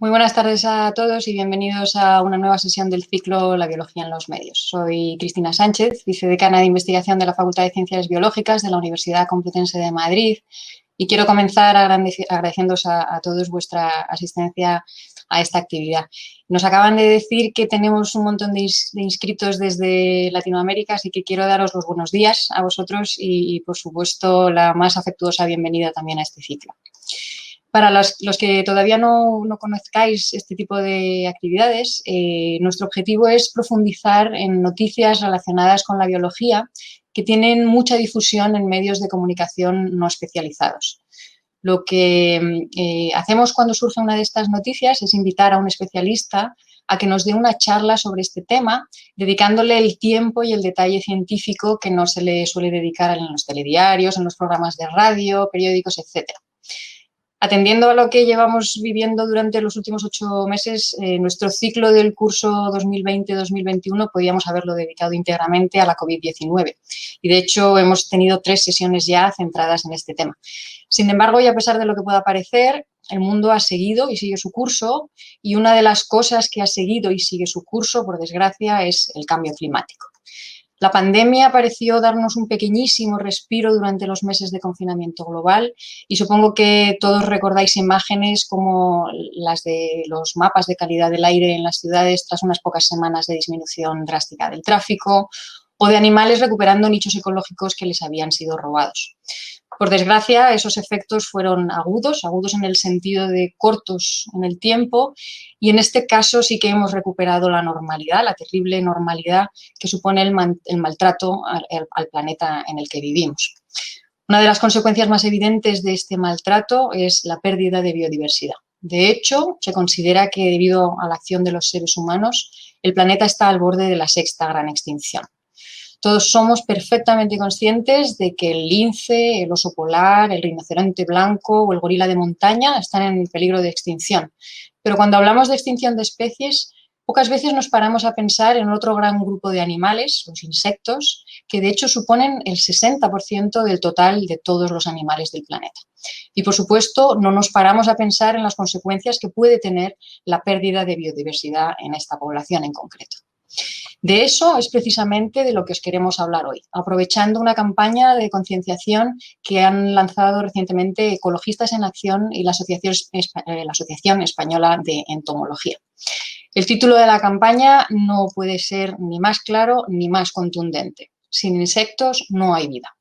Muy buenas tardes a todos y bienvenidos a una nueva sesión del ciclo La biología en los medios. Soy Cristina Sánchez, vicedecana de investigación de la Facultad de Ciencias Biológicas de la Universidad Complutense de Madrid, y quiero comenzar agradeciéndoos a todos vuestra asistencia a esta actividad. Nos acaban de decir que tenemos un montón de inscritos desde Latinoamérica, así que quiero daros los buenos días a vosotros y por supuesto, la más afectuosa bienvenida también a este ciclo. Para los que todavía no conozcáis este tipo de actividades, nuestro objetivo es profundizar en noticias relacionadas con la biología que tienen mucha difusión en medios de comunicación no especializados. Lo que hacemos cuando surge una de estas noticias es invitar a un especialista a que nos dé una charla sobre este tema, dedicándole el tiempo y el detalle científico que no se le suele dedicar en los telediarios, en los programas de radio, periódicos, etcétera. Atendiendo a lo que llevamos viviendo durante los últimos 8 meses, nuestro ciclo del curso 2020-2021 podíamos haberlo dedicado íntegramente a la COVID-19. Y de hecho hemos tenido 3 sesiones ya centradas en este tema. Sin embargo, y a pesar de lo que pueda parecer, el mundo ha seguido y sigue su curso, y una de las cosas que ha seguido y sigue su curso, por desgracia, es el cambio climático. La pandemia pareció darnos un pequeñísimo respiro durante los meses de confinamiento global y supongo que todos recordáis imágenes como las de los mapas de calidad del aire en las ciudades tras unas pocas semanas de disminución drástica del tráfico, o de animales recuperando nichos ecológicos que les habían sido robados. Por desgracia, esos efectos fueron agudos en el sentido de cortos en el tiempo, y en este caso sí que hemos recuperado la normalidad, la terrible normalidad que supone el maltrato al planeta en el que vivimos. Una de las consecuencias más evidentes de este maltrato es la pérdida de biodiversidad. De hecho, se considera que debido a la acción de los seres humanos, el planeta está al borde de la sexta gran extinción. Todos somos perfectamente conscientes de que el lince, el oso polar, el rinoceronte blanco o el gorila de montaña están en peligro de extinción. Pero cuando hablamos de extinción de especies, pocas veces nos paramos a pensar en otro gran grupo de animales, los insectos, que de hecho suponen el 60% del total de todos los animales del planeta. Y por supuesto, no nos paramos a pensar en las consecuencias que puede tener la pérdida de biodiversidad en esta población en concreto. De eso es precisamente de lo que os queremos hablar hoy, aprovechando una campaña de concienciación que han lanzado recientemente Ecologistas en Acción y la Asociación Española de Entomología. El título de la campaña no puede ser ni más claro ni más contundente. Sin insectos no hay vida.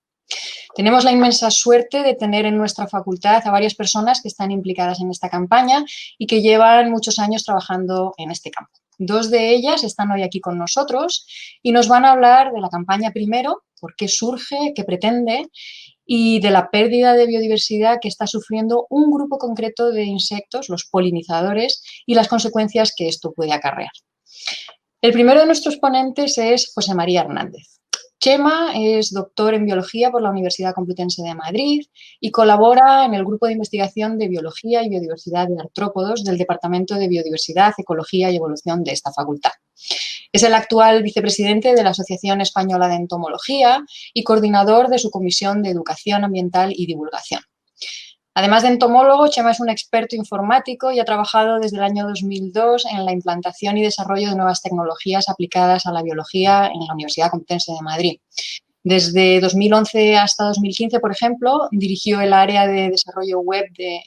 Tenemos la inmensa suerte de tener en nuestra facultad a varias personas que están implicadas en esta campaña y que llevan muchos años trabajando en este campo. 2 de ellas están hoy aquí con nosotros y nos van a hablar de la campaña primero, por qué surge, qué pretende, y de la pérdida de biodiversidad que está sufriendo un grupo concreto de insectos, los polinizadores, y las consecuencias que esto puede acarrear. El primero de nuestros ponentes es José María Hernández. Chema es doctor en biología por la Universidad Complutense de Madrid y colabora en el grupo de investigación de biología y biodiversidad de artrópodos del Departamento de Biodiversidad, Ecología y Evolución de esta facultad. Es el actual vicepresidente de la Asociación Española de Entomología y coordinador de su Comisión de Educación Ambiental y Divulgación. Además de entomólogo, Chema es un experto informático y ha trabajado desde el año 2002 en la implantación y desarrollo de nuevas tecnologías aplicadas a la biología en la Universidad Complutense de Madrid. Desde 2011 hasta 2015, por ejemplo, dirigió el área de desarrollo web e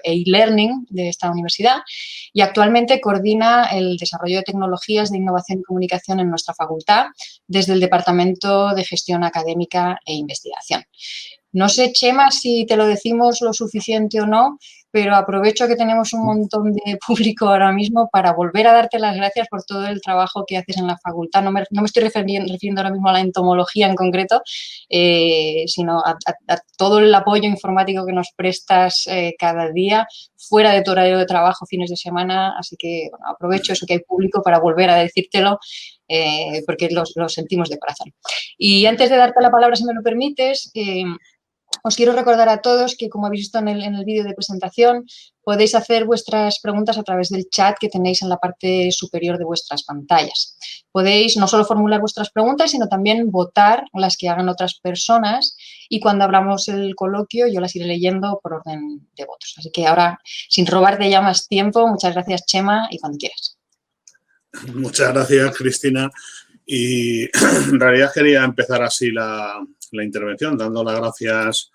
e-learning de esta universidad y actualmente coordina el desarrollo de tecnologías de innovación y comunicación en nuestra facultad desde el Departamento de Gestión Académica e Investigación. No sé, Chema, si te lo decimos lo suficiente o no, pero aprovecho que tenemos un montón de público ahora mismo para volver a darte las gracias por todo el trabajo que haces en la facultad. No me estoy refiriendo ahora mismo a la entomología en concreto, sino a todo el apoyo informático que nos prestas cada día, fuera de tu horario de trabajo, fines de semana. Así que bueno, aprovecho eso que hay público para volver a decírtelo, porque lo sentimos de corazón. Y antes de darte la palabra, si me lo permites, Os quiero recordar a todos que, como habéis visto en el vídeo de presentación, podéis hacer vuestras preguntas a través del chat que tenéis en la parte superior de vuestras pantallas. Podéis no solo formular vuestras preguntas, sino también votar las que hagan otras personas, y cuando abramos el coloquio yo las iré leyendo por orden de votos. Así que ahora, sin robarte ya más tiempo, muchas gracias, Chema, y cuando quieras. Muchas gracias, Cristina. Y en realidad quería empezar así la intervención, dando las gracias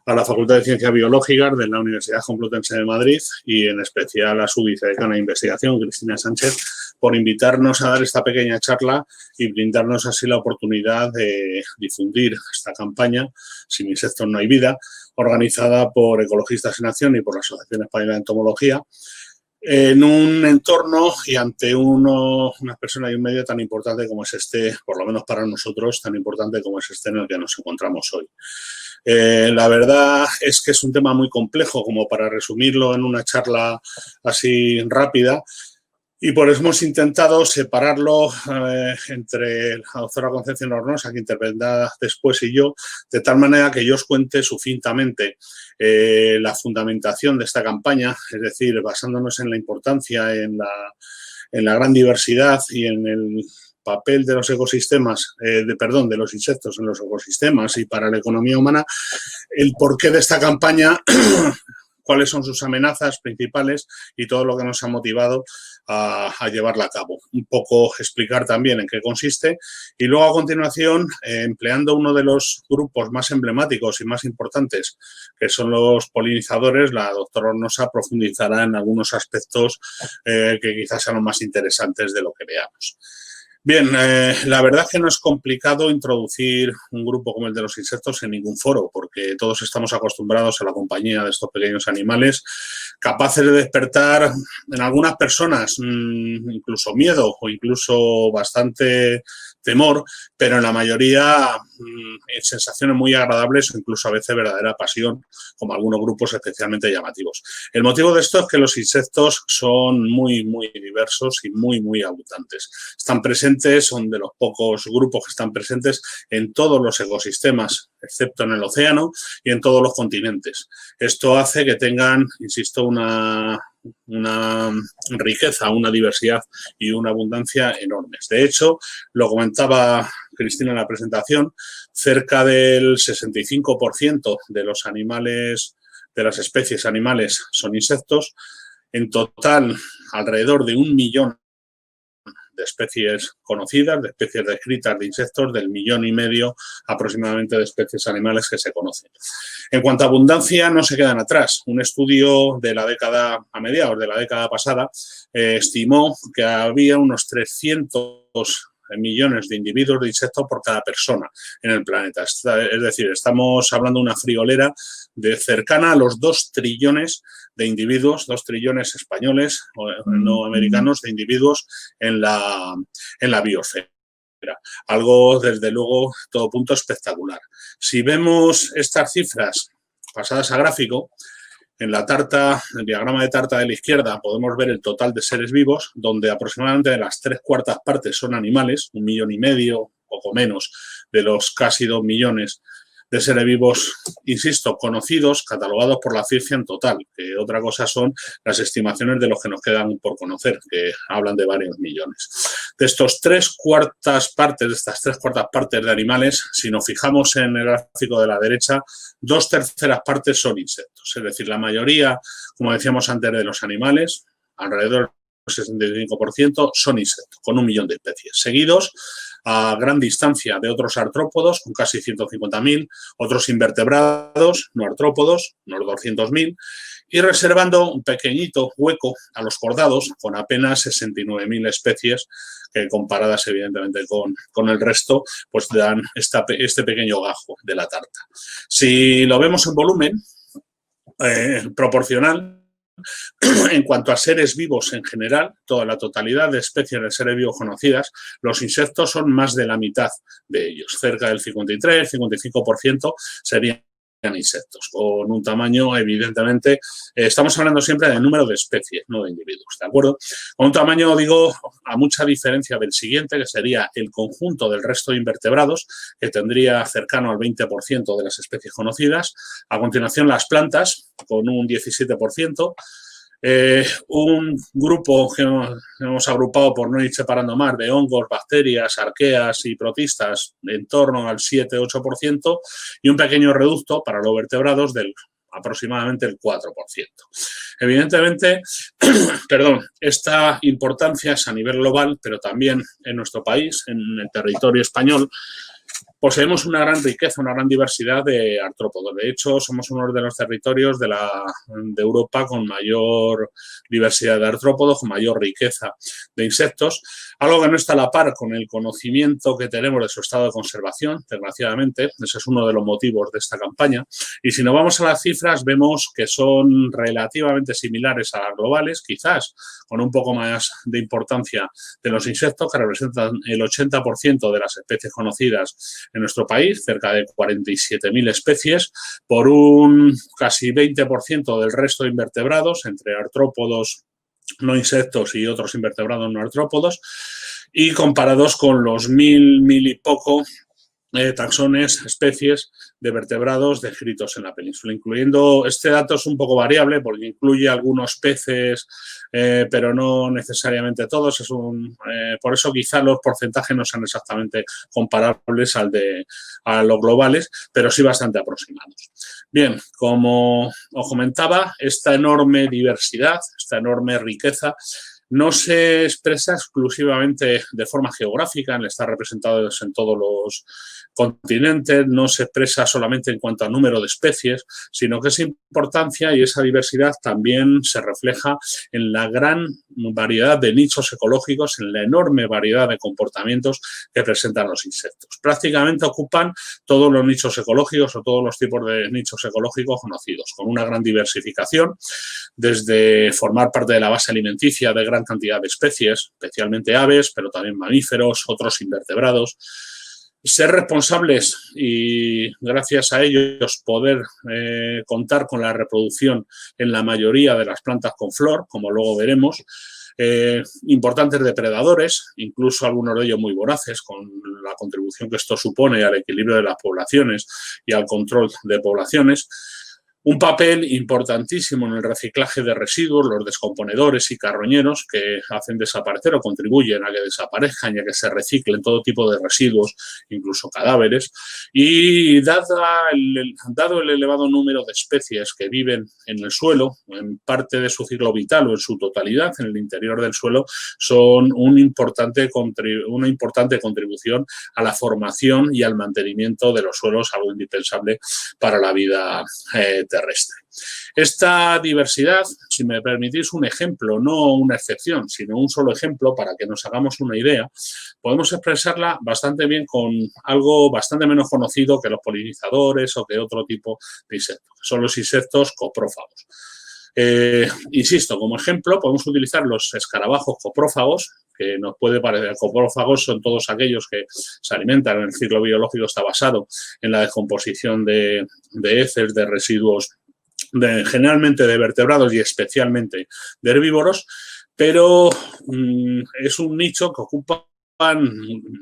a la Facultad de Ciencias Biológicas de la Universidad Complutense de Madrid y en especial a su vicedecana de investigación, Cristina Sánchez, por invitarnos a dar esta pequeña charla y brindarnos así la oportunidad de difundir esta campaña, Sin insectos no hay vida, organizada por Ecologistas en Acción y por la Asociación Española de Entomología, en un entorno y ante unas personas y un medio tan importante como es este, por lo menos para nosotros, tan importante como es este en el que nos encontramos hoy. La verdad es que es un tema muy complejo como para resumirlo en una charla así rápida, y por eso hemos intentado separarlo entre la doctora Concepción Ornosa, que intervendrá después, y yo, de tal manera que yo os cuente sucintamente la fundamentación de esta campaña, es decir, basándonos en la importancia, en la gran diversidad y en el papel de los ecosistemas, de los insectos en los ecosistemas y para la economía humana, el porqué de esta campaña, cuáles son sus amenazas principales y todo lo que nos ha motivado a llevarla a cabo. Un poco explicar también en qué consiste y luego a continuación, empleando uno de los grupos más emblemáticos y más importantes, que son los polinizadores, la doctora Ornosa profundizará en algunos aspectos que quizás sean los más interesantes de lo que veamos. Bien, la verdad es que no es complicado introducir un grupo como el de los insectos en ningún foro, porque todos estamos acostumbrados a la compañía de estos pequeños animales, capaces de despertar en algunas personas incluso miedo o incluso bastante temor, pero en la mayoría sensaciones muy agradables o incluso a veces verdadera pasión, como algunos grupos especialmente llamativos. El motivo de esto es que los insectos son muy, muy diversos y muy, muy abundantes. Están presentes, son de los pocos grupos que están presentes en todos los ecosistemas, excepto en el océano, y en todos los continentes. Esto hace que tengan, insisto, una riqueza, una diversidad y una abundancia enormes. De hecho, lo comentaba Cristina en la presentación, cerca del 65% de los animales, de las especies animales son insectos. En total, alrededor de 1 millón de especies conocidas, de especies descritas de insectos, del 1,5 millones aproximadamente de especies animales que se conocen. En cuanto a abundancia, no se quedan atrás. Un estudio de la década, a mediados de la década pasada, estimó que había unos 300 millones de individuos de insectos por cada persona en el planeta. Es decir, estamos hablando de una friolera de cercana a los 2 trillones de individuos, 2 trillones españoles o no americanos de individuos en la biosfera. Algo, desde luego, todo punto espectacular. Si vemos estas cifras pasadas a gráfico, en la tarta, el diagrama de tarta de la izquierda, podemos ver el total de seres vivos, donde aproximadamente de las 3/4 partes son animales, 1,5 millones, poco menos, de los casi 2 millones de seres vivos, insisto, conocidos, catalogados por la ciencia en total, que otra cosa son las estimaciones de los que nos quedan por conocer, que hablan de varios millones. De estos 3/4 partes, de estas 3/4 partes de animales, si nos fijamos en el gráfico de la derecha, 2/3 partes son insectos, es decir, la mayoría, como decíamos antes, de los animales, alrededor del 65%, son insectos, con 1 millón de especies, seguidos a gran distancia de otros artrópodos, con casi 150.000, otros invertebrados, no artrópodos, unos 200.000, y reservando un pequeñito hueco a los cordados, con apenas 69.000 especies, que comparadas evidentemente con el resto, pues dan este pequeño gajo de la tarta. Si lo vemos en volumen proporcional, en cuanto a seres vivos en general, toda la totalidad de especies de seres vivos conocidas, los insectos son más de la mitad de ellos. Cerca del 53-55% serían insectos, con un tamaño, evidentemente, estamos hablando siempre del número de especies, no de individuos, ¿de acuerdo? Con un tamaño, digo, a mucha diferencia del siguiente, que sería el conjunto del resto de invertebrados, que tendría cercano al 20% de las especies conocidas. A continuación, las plantas, con un 17%. Un grupo que hemos agrupado, por no ir separando más, de hongos, bacterias, arqueas y protistas en torno al 7-8% y un pequeño reducto para los vertebrados del aproximadamente el 4%. Evidentemente, esta importancia es a nivel global, pero también en nuestro país, en el territorio español, poseemos una gran riqueza, una gran diversidad de artrópodos. De hecho, somos uno de los territorios de Europa con mayor diversidad de artrópodos, con mayor riqueza de insectos, algo que no está a la par con el conocimiento que tenemos de su estado de conservación, desgraciadamente. Ese es uno de los motivos de esta campaña. Y si nos vamos a las cifras, vemos que son relativamente similares a las globales, quizás con un poco más de importancia de los insectos, que representan el 80% de las especies conocidas en nuestro país, cerca de 47.000 especies, por un casi 20% del resto de invertebrados, entre artrópodos, no insectos y otros invertebrados no artrópodos, y comparados con los mil y poco taxones, especies de vertebrados descritos en la península, incluyendo, este dato es un poco variable porque incluye algunos peces, pero no necesariamente todos, por eso quizá los porcentajes no sean exactamente comparables a los globales, pero sí bastante aproximados. Bien, como os comentaba, esta enorme diversidad, esta enorme riqueza, no se expresa exclusivamente de forma geográfica, en estar representados en todos los continentes, no se expresa solamente en cuanto al número de especies, sino que esa importancia y esa diversidad también se refleja en la gran variedad de nichos ecológicos, en la enorme variedad de comportamientos que presentan los insectos. Prácticamente ocupan todos los nichos ecológicos o todos los tipos de nichos ecológicos conocidos, con una gran diversificación, desde formar parte de la base alimenticia de gran cantidad de especies, especialmente aves, pero también mamíferos, otros invertebrados. Ser responsables y gracias a ellos poder contar con la reproducción en la mayoría de las plantas con flor, como luego veremos. Importantes depredadores, incluso algunos de ellos muy voraces, con la contribución que esto supone al equilibrio de las poblaciones y al control de poblaciones. Un papel importantísimo en el reciclaje de residuos, los descomponedores y carroñeros que hacen desaparecer o contribuyen a que desaparezcan y a que se reciclen todo tipo de residuos, incluso cadáveres. Y dado el elevado número de especies que viven en el suelo, en parte de su ciclo vital o en su totalidad en el interior del suelo, son una importante contribución a la formación y al mantenimiento de los suelos, algo indispensable para la vida terrestre. Esta diversidad, si me permitís un ejemplo, no una excepción, sino un solo ejemplo para que nos hagamos una idea, podemos expresarla bastante bien con algo bastante menos conocido que los polinizadores o que otro tipo de insectos, que son los insectos coprófagos. Insisto, como ejemplo, podemos utilizar los escarabajos coprófagos, que nos puede parecer. Coprófagos son todos aquellos que se alimentan, el ciclo biológico está basado en la descomposición de heces, de residuos, generalmente de vertebrados y especialmente de herbívoros, pero es un nicho que ocupa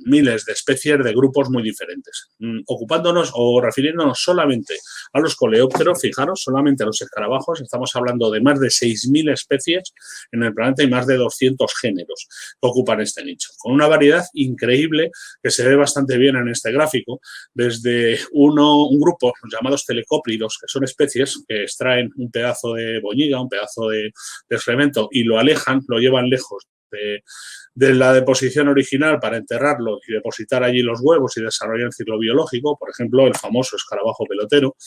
miles de especies de grupos muy diferentes. Ocupándonos o refiriéndonos solamente a los coleópteros, fijaros, solamente a los escarabajos, estamos hablando de más de 6.000 especies en el planeta y más de 200 géneros que ocupan este nicho, con una variedad increíble que se ve bastante bien en este gráfico, desde un grupo llamados telecóplidos, que son especies que extraen un pedazo de boñiga, un pedazo de excremento y lo alejan, lo llevan lejos de la deposición original para enterrarlo y depositar allí los huevos y desarrollar el ciclo biológico, por ejemplo, el famoso escarabajo pelotero,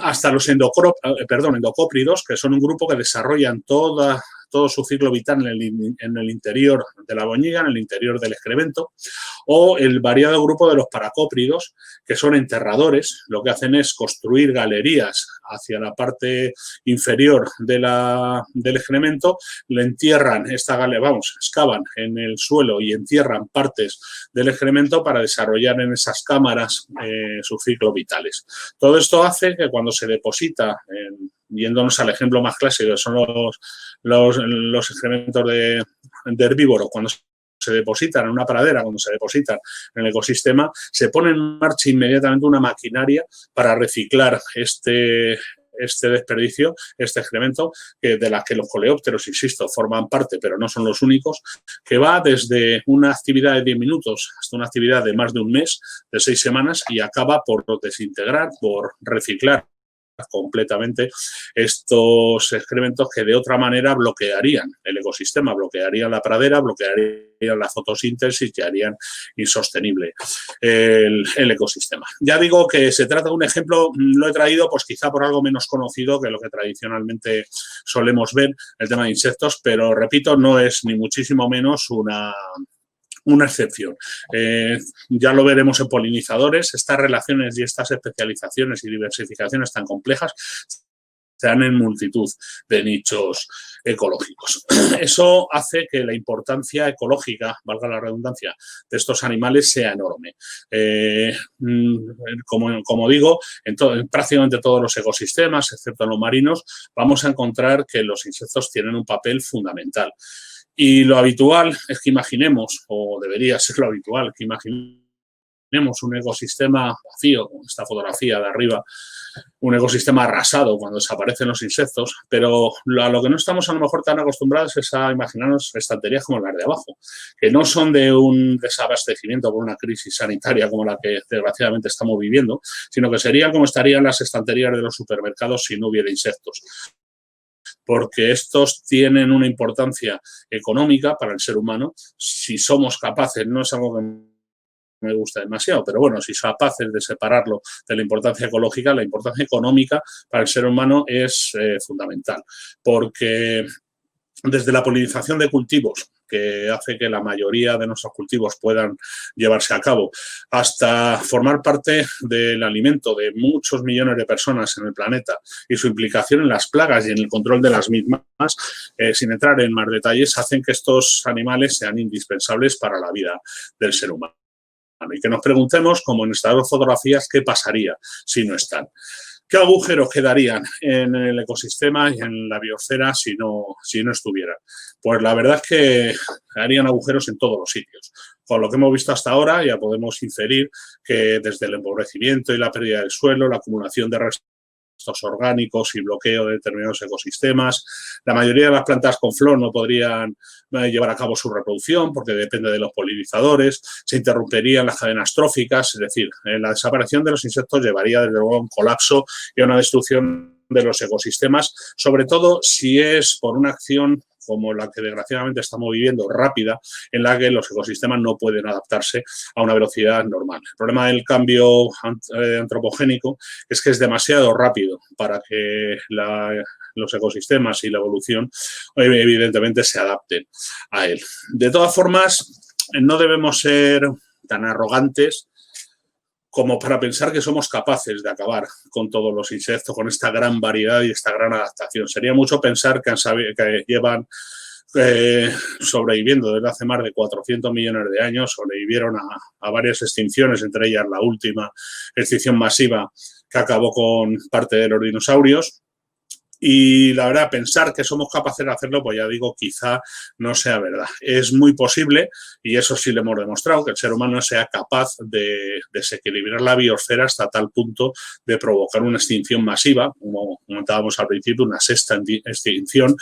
hasta los endocópridos, que son un grupo que desarrollan toda todo su ciclo vital en el interior de la boñiga, en el interior del excremento, o el variado grupo de los paracópridos, que son enterradores. Lo que hacen es construir galerías hacia la parte inferior del excremento, le entierran excavan en el suelo y entierran partes del excremento para desarrollar en esas cámaras sus ciclos vitales. Todo esto hace que cuando se deposita, yéndonos al ejemplo más clásico, que son los excrementos de herbívoros, cuando se depositan en una pradera, cuando se depositan en el ecosistema, se pone en marcha inmediatamente una maquinaria para reciclar este desperdicio, este excremento, de la que los coleópteros, insisto, forman parte, pero no son los únicos, que va desde una actividad de 10 minutos hasta una actividad de más de un mes, de 6 semanas, y acaba por desintegrar, por reciclar completamente estos excrementos que de otra manera bloquearían el ecosistema, bloquearían la pradera, bloquearían la fotosíntesis y harían insostenible el ecosistema. Ya digo que se trata de un ejemplo, lo he traído pues quizá por algo menos conocido que lo que tradicionalmente solemos ver, el tema de insectos, pero repito, no es ni muchísimo menos una excepción. Ya lo veremos en polinizadores. Estas relaciones y estas especializaciones y diversificaciones tan complejas se dan en multitud de nichos ecológicos. Eso hace que la importancia ecológica, valga la redundancia, de estos animales sea enorme. Como digo, en prácticamente todos los ecosistemas, excepto en los marinos, vamos a encontrar que los insectos tienen un papel fundamental. Y lo habitual es que imaginemos, o debería ser lo habitual, que imaginemos un ecosistema vacío, esta fotografía de arriba, un ecosistema arrasado cuando desaparecen los insectos, pero a lo que no estamos a lo mejor tan acostumbrados es a imaginarnos estanterías como las de abajo, que no son de un desabastecimiento por una crisis sanitaria como la que desgraciadamente estamos viviendo, sino que serían como estarían las estanterías de los supermercados si no hubiera insectos, porque estos tienen una importancia económica para el ser humano. Si somos capaces, no es algo que me gusta demasiado, pero bueno, si somos capaces de separarlo de la importancia ecológica, la importancia económica para el ser humano es fundamental, porque desde la polinización de cultivos, que hace que la mayoría de nuestros cultivos puedan llevarse a cabo, hasta formar parte del alimento de muchos millones de personas en el planeta y su implicación en las plagas y en el control de las mismas, sin entrar en más detalles, hacen que estos animales sean indispensables para la vida del ser humano. Y que nos preguntemos, como en estas dos fotografías, ¿qué pasaría si no están? ¿Qué agujeros quedarían en el ecosistema y en la biosfera si no estuvieran? Pues la verdad es que harían agujeros en todos los sitios. Con lo que hemos visto hasta ahora ya podemos inferir que desde el empobrecimiento y la pérdida del suelo, la acumulación de restos orgánicos y bloqueo de determinados ecosistemas. La mayoría de las plantas con flor no podrían llevar a cabo su reproducción porque depende de los polinizadores, se interrumperían las cadenas tróficas, es decir, la desaparición de los insectos llevaría desde luego a un colapso y a una destrucción de los ecosistemas, sobre todo si es por una acción como la que desgraciadamente estamos viviendo, rápida, en la que los ecosistemas no pueden adaptarse a una velocidad normal. El problema del cambio antropogénico es que es demasiado rápido para que los ecosistemas y la evolución evidentemente se adapten a él. De todas formas, no debemos ser tan arrogantes como para pensar que somos capaces de acabar con todos los insectos, con esta gran variedad y esta gran adaptación. Sería mucho pensar que llevan sobreviviendo desde hace más de 400 millones de años, sobrevivieron a varias extinciones, entre ellas la última extinción masiva que acabó con parte de los dinosaurios. Y la verdad, pensar que somos capaces de hacerlo, pues ya digo, quizá no sea verdad. Es muy posible, y eso sí lo hemos demostrado, que el ser humano sea capaz de desequilibrar la biosfera hasta tal punto de provocar una extinción masiva, como comentábamos al principio, una sexta extinción,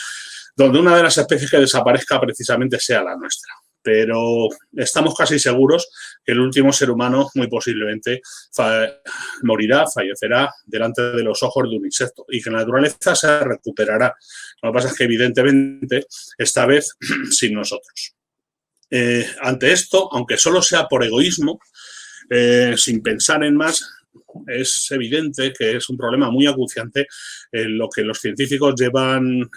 donde una de las especies que desaparezca precisamente sea la nuestra. Pero estamos casi seguros que el último ser humano muy posiblemente fallecerá delante de los ojos de un insecto y que la naturaleza se recuperará. Lo que pasa es que evidentemente esta vez sin nosotros. Ante esto, aunque solo sea por egoísmo, sin pensar en más, es evidente que es un problema muy acuciante en lo que los científicos llevan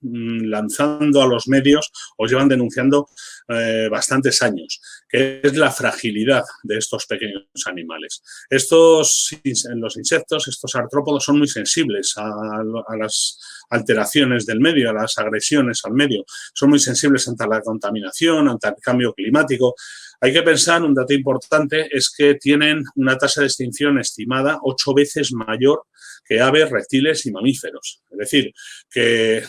lanzando a los medios o llevan denunciando bastantes años, que es la fragilidad de estos pequeños animales. Los insectos, estos artrópodos, son muy sensibles a las alteraciones del medio, a las agresiones al medio. Son muy sensibles ante la contaminación, ante el cambio climático. Hay que pensar, un dato importante, es que tienen una tasa de extinción estimada 8 veces mayor que aves, reptiles y mamíferos. Es decir, que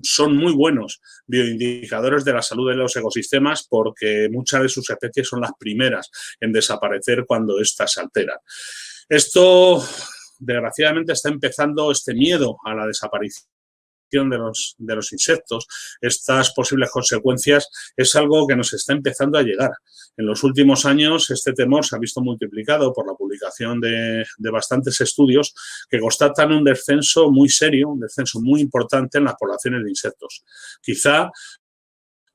son muy buenos bioindicadores de la salud de los ecosistemas porque muchas de sus especies son las primeras en desaparecer cuando éstas se alteran. Esto, desgraciadamente, está empezando este miedo a la desaparición de los insectos, estas posibles consecuencias, es algo que nos está empezando a llegar. En los últimos años este temor se ha visto multiplicado por la publicación de bastantes estudios que constatan un descenso muy serio, un descenso muy importante en las poblaciones de insectos. Quizá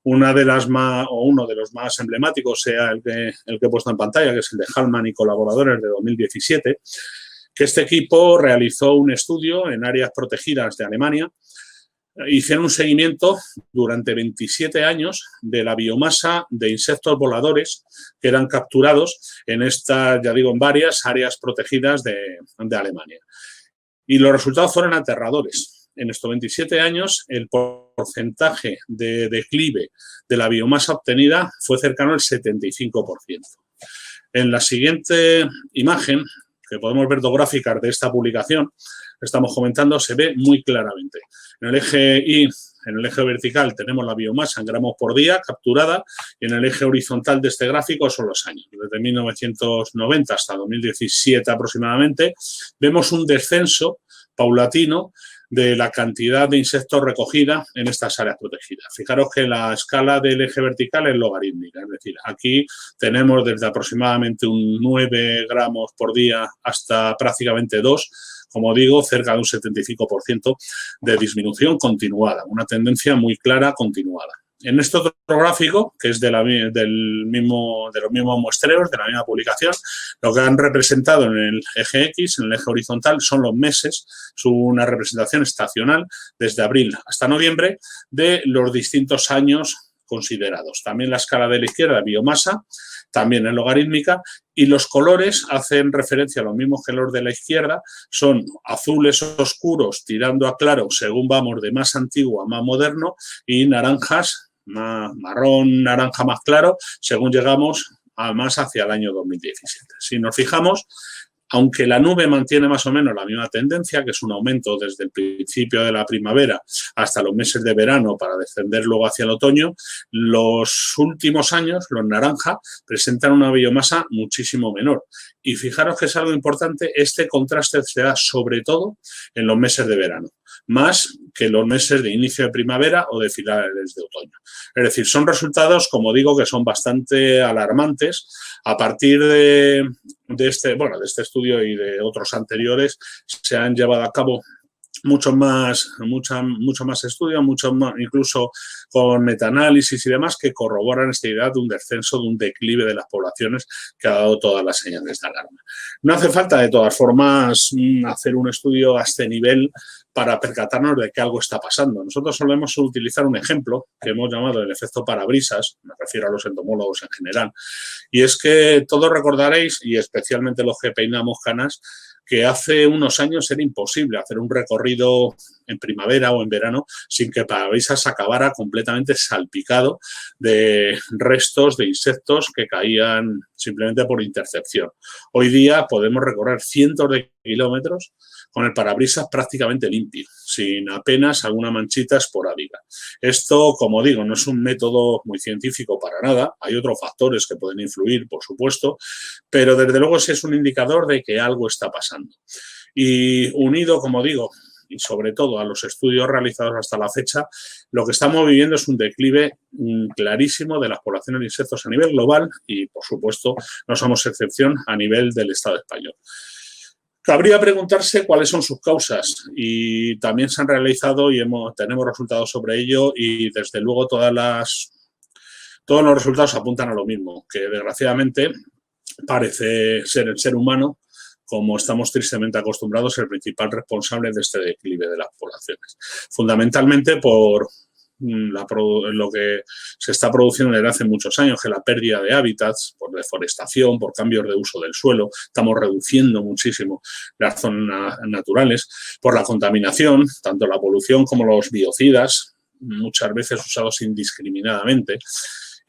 uno de los más emblemáticos sea el que he puesto en pantalla, que es el de Hallman y colaboradores de 2017, que este equipo realizó un estudio en áreas protegidas de Alemania. Hicieron un seguimiento durante 27 años de la biomasa de insectos voladores que eran capturados en en varias áreas protegidas de Alemania. Y los resultados fueron aterradores. En estos 27 años, el porcentaje de declive de la biomasa obtenida fue cercano al 75%. En la siguiente imagen, que podemos ver dos gráficas de esta publicación, estamos comentando, se ve muy claramente. En el eje Y, en el eje vertical, tenemos la biomasa en gramos por día capturada y en el eje horizontal de este gráfico son los años. Desde 1990 hasta 2017 aproximadamente, vemos un descenso paulatino de la cantidad de insectos recogida en estas áreas protegidas. Fijaros que la escala del eje vertical es logarítmica, es decir, aquí tenemos desde aproximadamente un 9 gramos por día hasta prácticamente 2, como digo, cerca de un 75% de disminución continuada, una tendencia muy clara continuada. En este otro gráfico, que es de los mismos muestreos, de la misma publicación, lo que han representado en el eje X, en el eje horizontal, son los meses, es una representación estacional desde abril hasta noviembre de los distintos años considerados. También la escala de la izquierda, biomasa, también es logarítmica, y los colores hacen referencia a los mismos que los de la izquierda, son azules oscuros tirando a claro según vamos de más antiguo a más moderno, y naranjas, marrón, naranja más claro, según llegamos más hacia el año 2017. Si nos fijamos, aunque la nube mantiene más o menos la misma tendencia, que es un aumento desde el principio de la primavera hasta los meses de verano para descender luego hacia el otoño, los últimos años, los naranja, presentan una biomasa muchísimo menor. Y fijaros que es algo importante, este contraste se da sobre todo en los meses de verano, más que los meses de inicio de primavera o de finales de otoño. Es decir, son resultados, como digo, que son bastante alarmantes. A partir de este estudio y de otros anteriores se han llevado a cabo mucho más estudios, incluso con metaanálisis y demás, que corroboran esta idea de un descenso, de un declive de las poblaciones que ha dado todas las señales de alarma. No hace falta, de todas formas, hacer un estudio a este nivel para percatarnos de que algo está pasando. Nosotros solemos utilizar un ejemplo que hemos llamado el efecto parabrisas, me refiero a los entomólogos en general, y es que todos recordaréis, y especialmente los que peinamos canas, que hace unos años era imposible hacer un recorrido en primavera o en verano sin que el parabrisas acabara completamente salpicado de restos de insectos que caían simplemente por intercepción. Hoy día podemos recorrer cientos de kilómetros con el parabrisas prácticamente limpio, sin apenas alguna manchita esporádica. Esto, como digo, no es un método muy científico para nada. Hay otros factores que pueden influir, por supuesto, pero desde luego sí es un indicador de que algo está pasando. Y unido, como digo, y sobre todo a los estudios realizados hasta la fecha, lo que estamos viviendo es un declive clarísimo de las poblaciones de insectos a nivel global y, por supuesto, no somos excepción a nivel del Estado español. Cabría preguntarse cuáles son sus causas y también se han realizado y tenemos resultados sobre ello y, desde luego, todos los resultados apuntan a lo mismo, que desgraciadamente parece ser el ser humano como estamos tristemente acostumbrados, el principal responsable de este declive de las poblaciones. Fundamentalmente por lo que se está produciendo desde hace muchos años, que la pérdida de hábitats por deforestación, por cambios de uso del suelo, estamos reduciendo muchísimo las zonas naturales, por la contaminación, tanto la polución como los biocidas, muchas veces usados indiscriminadamente.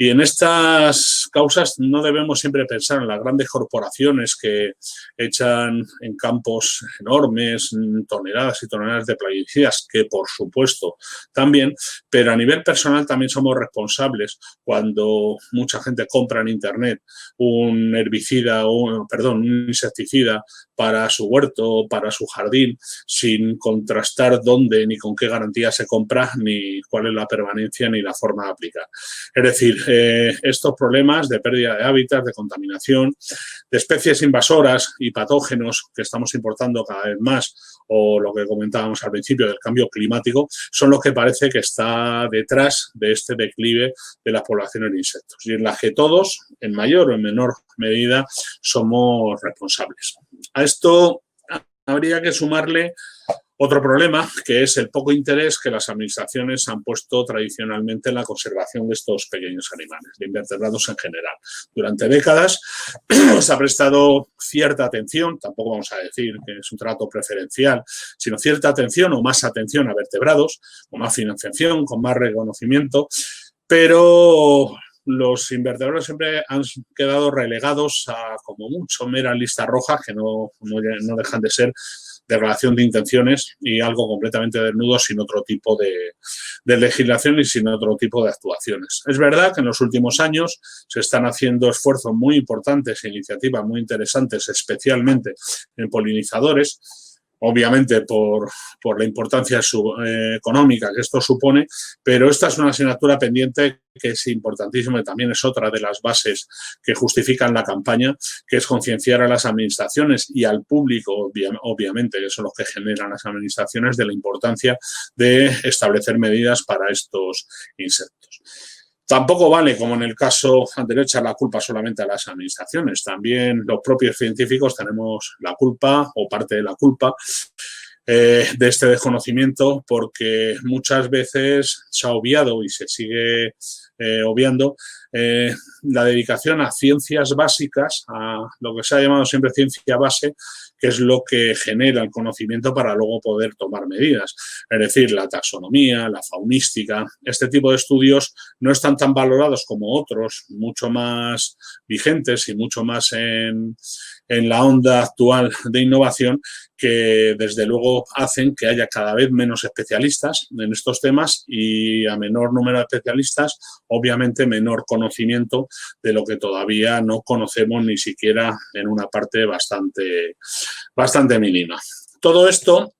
Y en estas causas no debemos siempre pensar en las grandes corporaciones que echan en campos enormes toneladas y toneladas de plaguicidas, que por supuesto también, pero a nivel personal también somos responsables cuando mucha gente compra en internet un herbicida, un insecticida para su huerto, para su jardín, sin contrastar dónde ni con qué garantía se compra, ni cuál es la permanencia, ni la forma de aplicar. Es decir, estos problemas de pérdida de hábitats, de contaminación, de especies invasoras y patógenos que estamos importando cada vez más, o lo que comentábamos al principio del cambio climático, son los que parece que está detrás de este declive de las poblaciones de insectos, y en las que todos, en mayor o en menor medida, somos responsables. A esto habría que sumarle otro problema, que es el poco interés que las administraciones han puesto tradicionalmente en la conservación de estos pequeños animales, de invertebrados en general. Durante décadas se ha prestado cierta atención, tampoco vamos a decir que es un trato preferencial, sino cierta atención o más atención a vertebrados, con más financiación, con más reconocimiento, pero los invertebrados siempre han quedado relegados a, como mucho, meras listas rojas que no dejan de ser declaración de intenciones y algo completamente desnudo, sin otro tipo de legislación y sin otro tipo de actuaciones. Es verdad que en los últimos años se están haciendo esfuerzos muy importantes e iniciativas muy interesantes, especialmente en polinizadores, obviamente por la importancia económica que esto supone, pero esta es una asignatura pendiente que es importantísima y también es otra de las bases que justifican la campaña, que es concienciar a las administraciones y al público, obviamente, que son los que generan las administraciones, de la importancia de establecer medidas para estos insectos. Tampoco vale, como en el caso anterior, echar la culpa solamente a las administraciones. También los propios científicos tenemos la culpa o parte de la culpa de este desconocimiento, porque muchas veces se ha obviado y se sigue obviando la dedicación a ciencias básicas, a lo que se ha llamado siempre ciencia base, que es lo que genera el conocimiento para luego poder tomar medidas. Es decir, la taxonomía, la faunística, este tipo de estudios no están tan valorados como otros, mucho más vigentes y mucho más en la onda actual de innovación, que desde luego hacen que haya cada vez menos especialistas en estos temas, y a menor número de especialistas, obviamente menor conocimiento de lo que todavía no conocemos, ni siquiera en una parte bastante mínima. Todo esto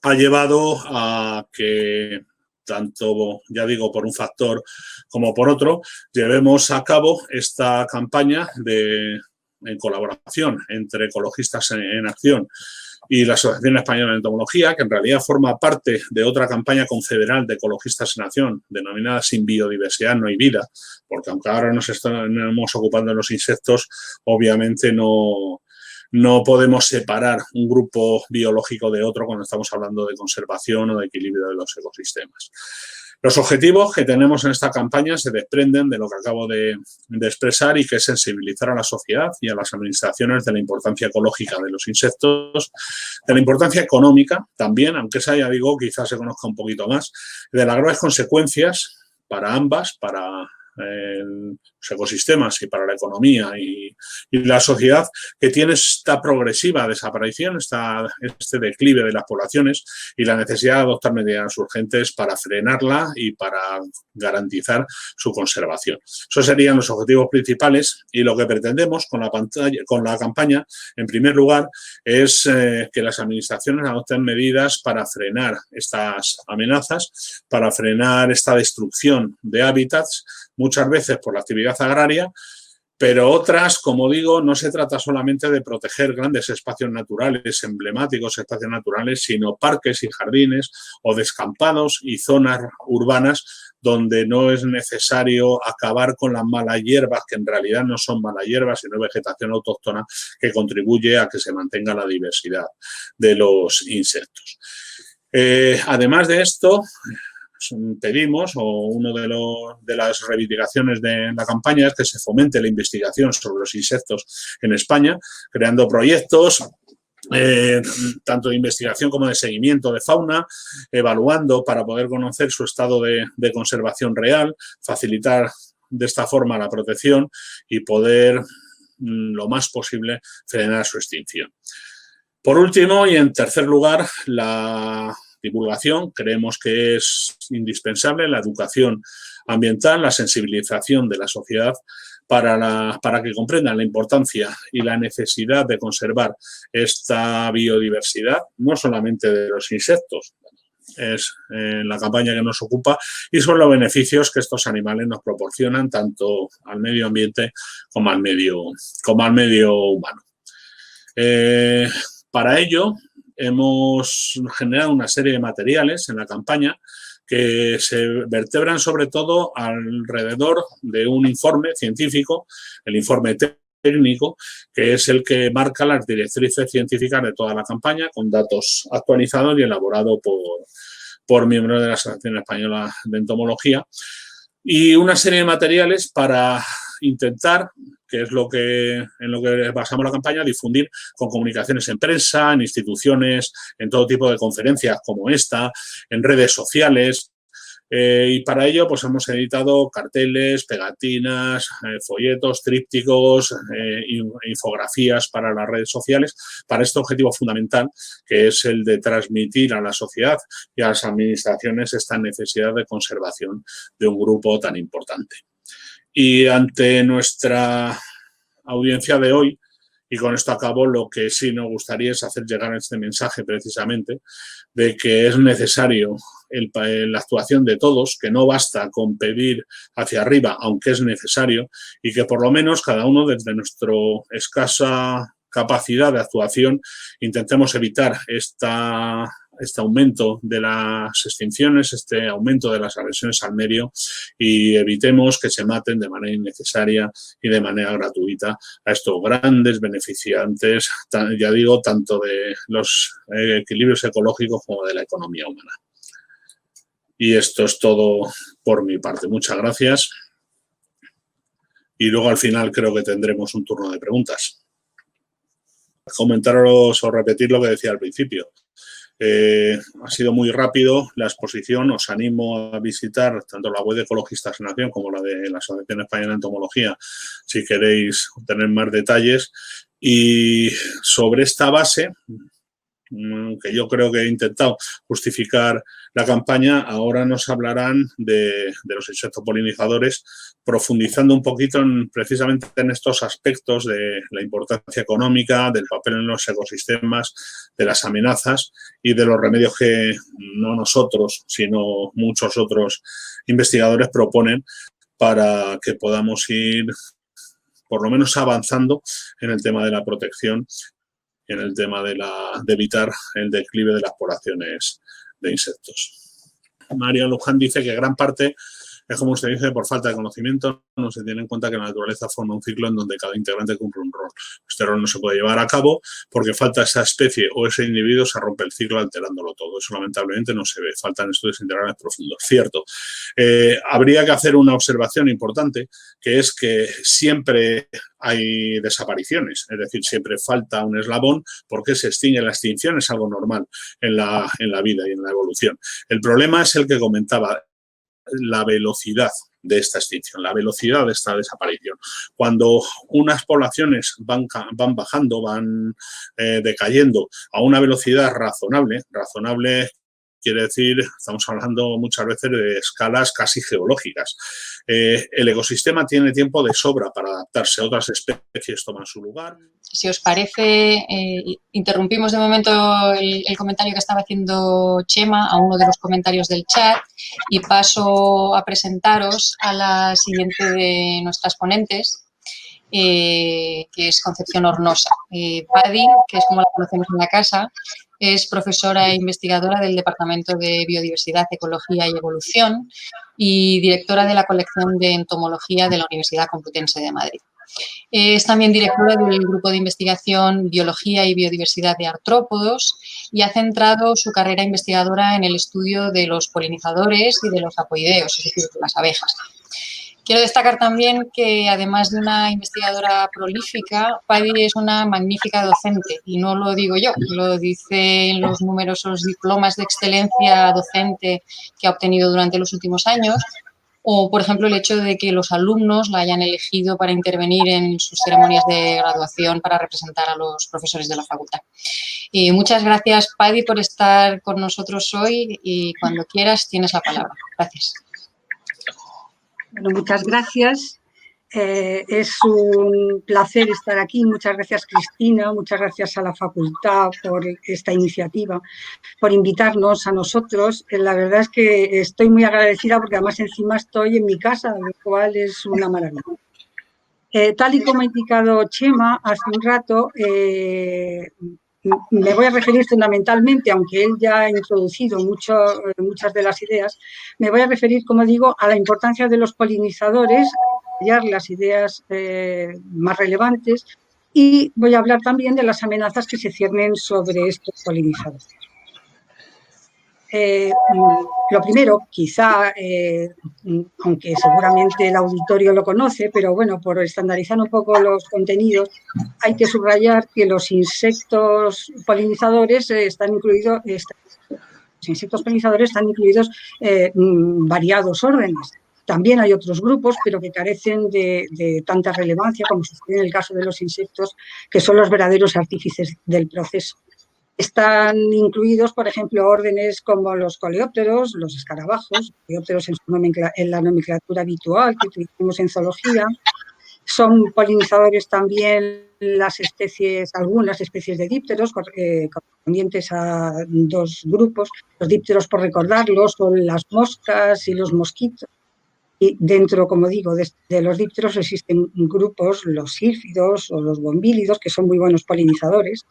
ha llevado a que, tanto, ya digo, por un factor como por otro, llevemos a cabo esta campaña en colaboración entre Ecologistas en Acción y la Asociación Española de Entomología, que en realidad forma parte de otra campaña confederal de Ecologistas en Acción, denominada Sin biodiversidad no hay vida, porque aunque ahora nos estamos ocupando de los insectos, obviamente no podemos separar un grupo biológico de otro cuando estamos hablando de conservación o de equilibrio de los ecosistemas. Los objetivos que tenemos en esta campaña se desprenden de lo que acabo de expresar, y que es sensibilizar a la sociedad y a las administraciones de la importancia ecológica de los insectos, de la importancia económica también, aunque esa, ya digo, quizás se conozca un poquito más, de las graves consecuencias para ambas, para los ecosistemas y para la economía y la sociedad, que tiene esta progresiva desaparición, este declive de las poblaciones, y la necesidad de adoptar medidas urgentes para frenarla y para garantizar su conservación. Esos serían los objetivos principales, y lo que pretendemos con la campaña, en primer lugar, es que las administraciones adopten medidas para frenar estas amenazas, para frenar esta destrucción de hábitats, muchas veces por la actividad agraria, Pero otras, como digo, no se trata solamente de proteger grandes espacios naturales, emblemáticos espacios naturales, sino parques y jardines o descampados y zonas urbanas donde no es necesario acabar con las malas hierbas, que en realidad no son malas hierbas, sino vegetación autóctona que contribuye a que se mantenga la diversidad de los insectos. Además de esto, pedimos, o una de las reivindicaciones de la campaña es que se fomente la investigación sobre los insectos en España, creando proyectos tanto de investigación como de seguimiento de fauna, evaluando para poder conocer su estado de conservación real, facilitar de esta forma la protección y poder lo más posible frenar su extinción. Por último y en tercer lugar, la divulgación. Creemos que es indispensable la educación ambiental, la sensibilización de la sociedad para que comprendan la importancia y la necesidad de conservar esta biodiversidad, no solamente de los insectos, es la campaña que nos ocupa, y son los beneficios que estos animales nos proporcionan tanto al medio ambiente como al medio humano. Para ello, hemos generado una serie de materiales en la campaña que se vertebran sobre todo alrededor de un informe científico, el informe técnico, que es el que marca las directrices científicas de toda la campaña, con datos actualizados y elaborado por miembros de la Asociación Española de Entomología, y una serie de materiales para intentar, que es en lo que basamos la campaña, difundir con comunicaciones en prensa, en instituciones, en todo tipo de conferencias como esta, en redes sociales. Y para ello pues hemos editado carteles, pegatinas, folletos, trípticos, infografías para las redes sociales, para este objetivo fundamental, que es el de transmitir a la sociedad y a las administraciones esta necesidad de conservación de un grupo tan importante. Y ante nuestra audiencia de hoy, y con esto acabo, lo que sí nos gustaría es hacer llegar este mensaje precisamente de que es necesario la actuación de todos, que no basta con pedir hacia arriba, aunque es necesario, y que por lo menos cada uno desde nuestra escasa capacidad de actuación intentemos evitar este aumento de las extinciones, este aumento de las agresiones al medio, y evitemos que se maten de manera innecesaria y de manera gratuita a estos grandes beneficiantes, ya digo, tanto de los equilibrios ecológicos como de la economía humana. Y esto es todo por mi parte. Muchas gracias. Y luego al final creo que tendremos un turno de preguntas. Comentaros o repetir lo que decía al principio. Ha sido muy rápido la exposición. Os animo a visitar tanto la web de Ecologistas en Acción como la de la Asociación Española de Entomología si queréis obtener más detalles. Y sobre esta base, que yo creo que he intentado justificar la campaña, ahora nos hablarán de los insectos polinizadores, profundizando un poquito precisamente en estos aspectos de la importancia económica, del papel en los ecosistemas, de las amenazas y de los remedios que no nosotros, sino muchos otros investigadores proponen para que podamos ir por lo menos avanzando en el tema de la protección, en el tema de evitar el declive de las poblaciones de insectos. María Luján dice que gran parte es como usted dice, por falta de conocimiento, no se tiene en cuenta que la naturaleza forma un ciclo en donde cada integrante cumple un rol. Este rol no se puede llevar a cabo porque falta esa especie o ese individuo, se rompe el ciclo alterándolo todo. Eso lamentablemente no se ve, faltan estudios integrales profundos. Cierto. Habría que hacer una observación importante, que es que siempre hay desapariciones, es decir, siempre falta un eslabón porque se extingue. La extinción es algo normal en la vida y en la evolución. El problema es el que comentaba, la velocidad de esta extinción, la velocidad de esta desaparición. Cuando unas poblaciones van bajando, van decayendo a una velocidad razonable quiere decir, estamos hablando muchas veces de escalas casi geológicas. El ecosistema tiene tiempo de sobra para adaptarse, otras especies toman su lugar. Si os parece, interrumpimos de momento el comentario que estaba haciendo Chema a uno de los comentarios del chat y paso a presentaros a la siguiente de nuestras ponentes, que es Concepción Hornosa. Padi, que es como la conocemos en la casa, es profesora e investigadora del Departamento de Biodiversidad, Ecología y Evolución y directora de la colección de entomología de la Universidad Complutense de Madrid. Es también directora del grupo de investigación Biología y Biodiversidad de Artrópodos y ha centrado su carrera investigadora en el estudio de los polinizadores y de los apoideos, es decir, de las abejas. Quiero destacar también que, además de una investigadora prolífica, Padi es una magnífica docente, y no lo digo yo, lo dicen los numerosos diplomas de excelencia docente que ha obtenido durante los últimos años, o, por ejemplo, el hecho de que los alumnos la hayan elegido para intervenir en sus ceremonias de graduación para representar a los profesores de la facultad. Y muchas gracias, Padi, por estar con nosotros hoy, y cuando quieras tienes la palabra. Gracias. Bueno, muchas gracias. Es un placer estar aquí. Muchas gracias, Cristina. Muchas gracias a la facultad por esta iniciativa, por invitarnos a nosotros. La verdad es que estoy muy agradecida porque además encima estoy en mi casa, lo cual es una maravilla. Tal y como ha indicado Chema hace un rato, me voy a referir fundamentalmente, aunque él ya ha introducido muchas de las ideas, me voy a referir, como digo, a la importancia de los polinizadores, hallar las ideas más relevantes, y voy a hablar también de las amenazas que se ciernen sobre estos polinizadores. Lo primero, quizá, aunque seguramente el auditorio lo conoce, pero bueno, por estandarizar un poco los contenidos, hay que subrayar que los insectos polinizadores están incluidos variados órdenes. También hay otros grupos, pero que carecen de tanta relevancia, como sucede en el caso de los insectos, que son los verdaderos artífices del proceso. Están incluidos, por ejemplo, órdenes como los coleópteros, los escarabajos, coleópteros en la nomenclatura habitual que utilizamos en zoología. Son polinizadores también algunas especies de dípteros, correspondientes a dos grupos. Los dípteros, por recordarlos, son las moscas y los mosquitos. Y dentro, como digo, de los dípteros existen grupos, los sílfidos o los bombílidos, que son muy buenos polinizadores.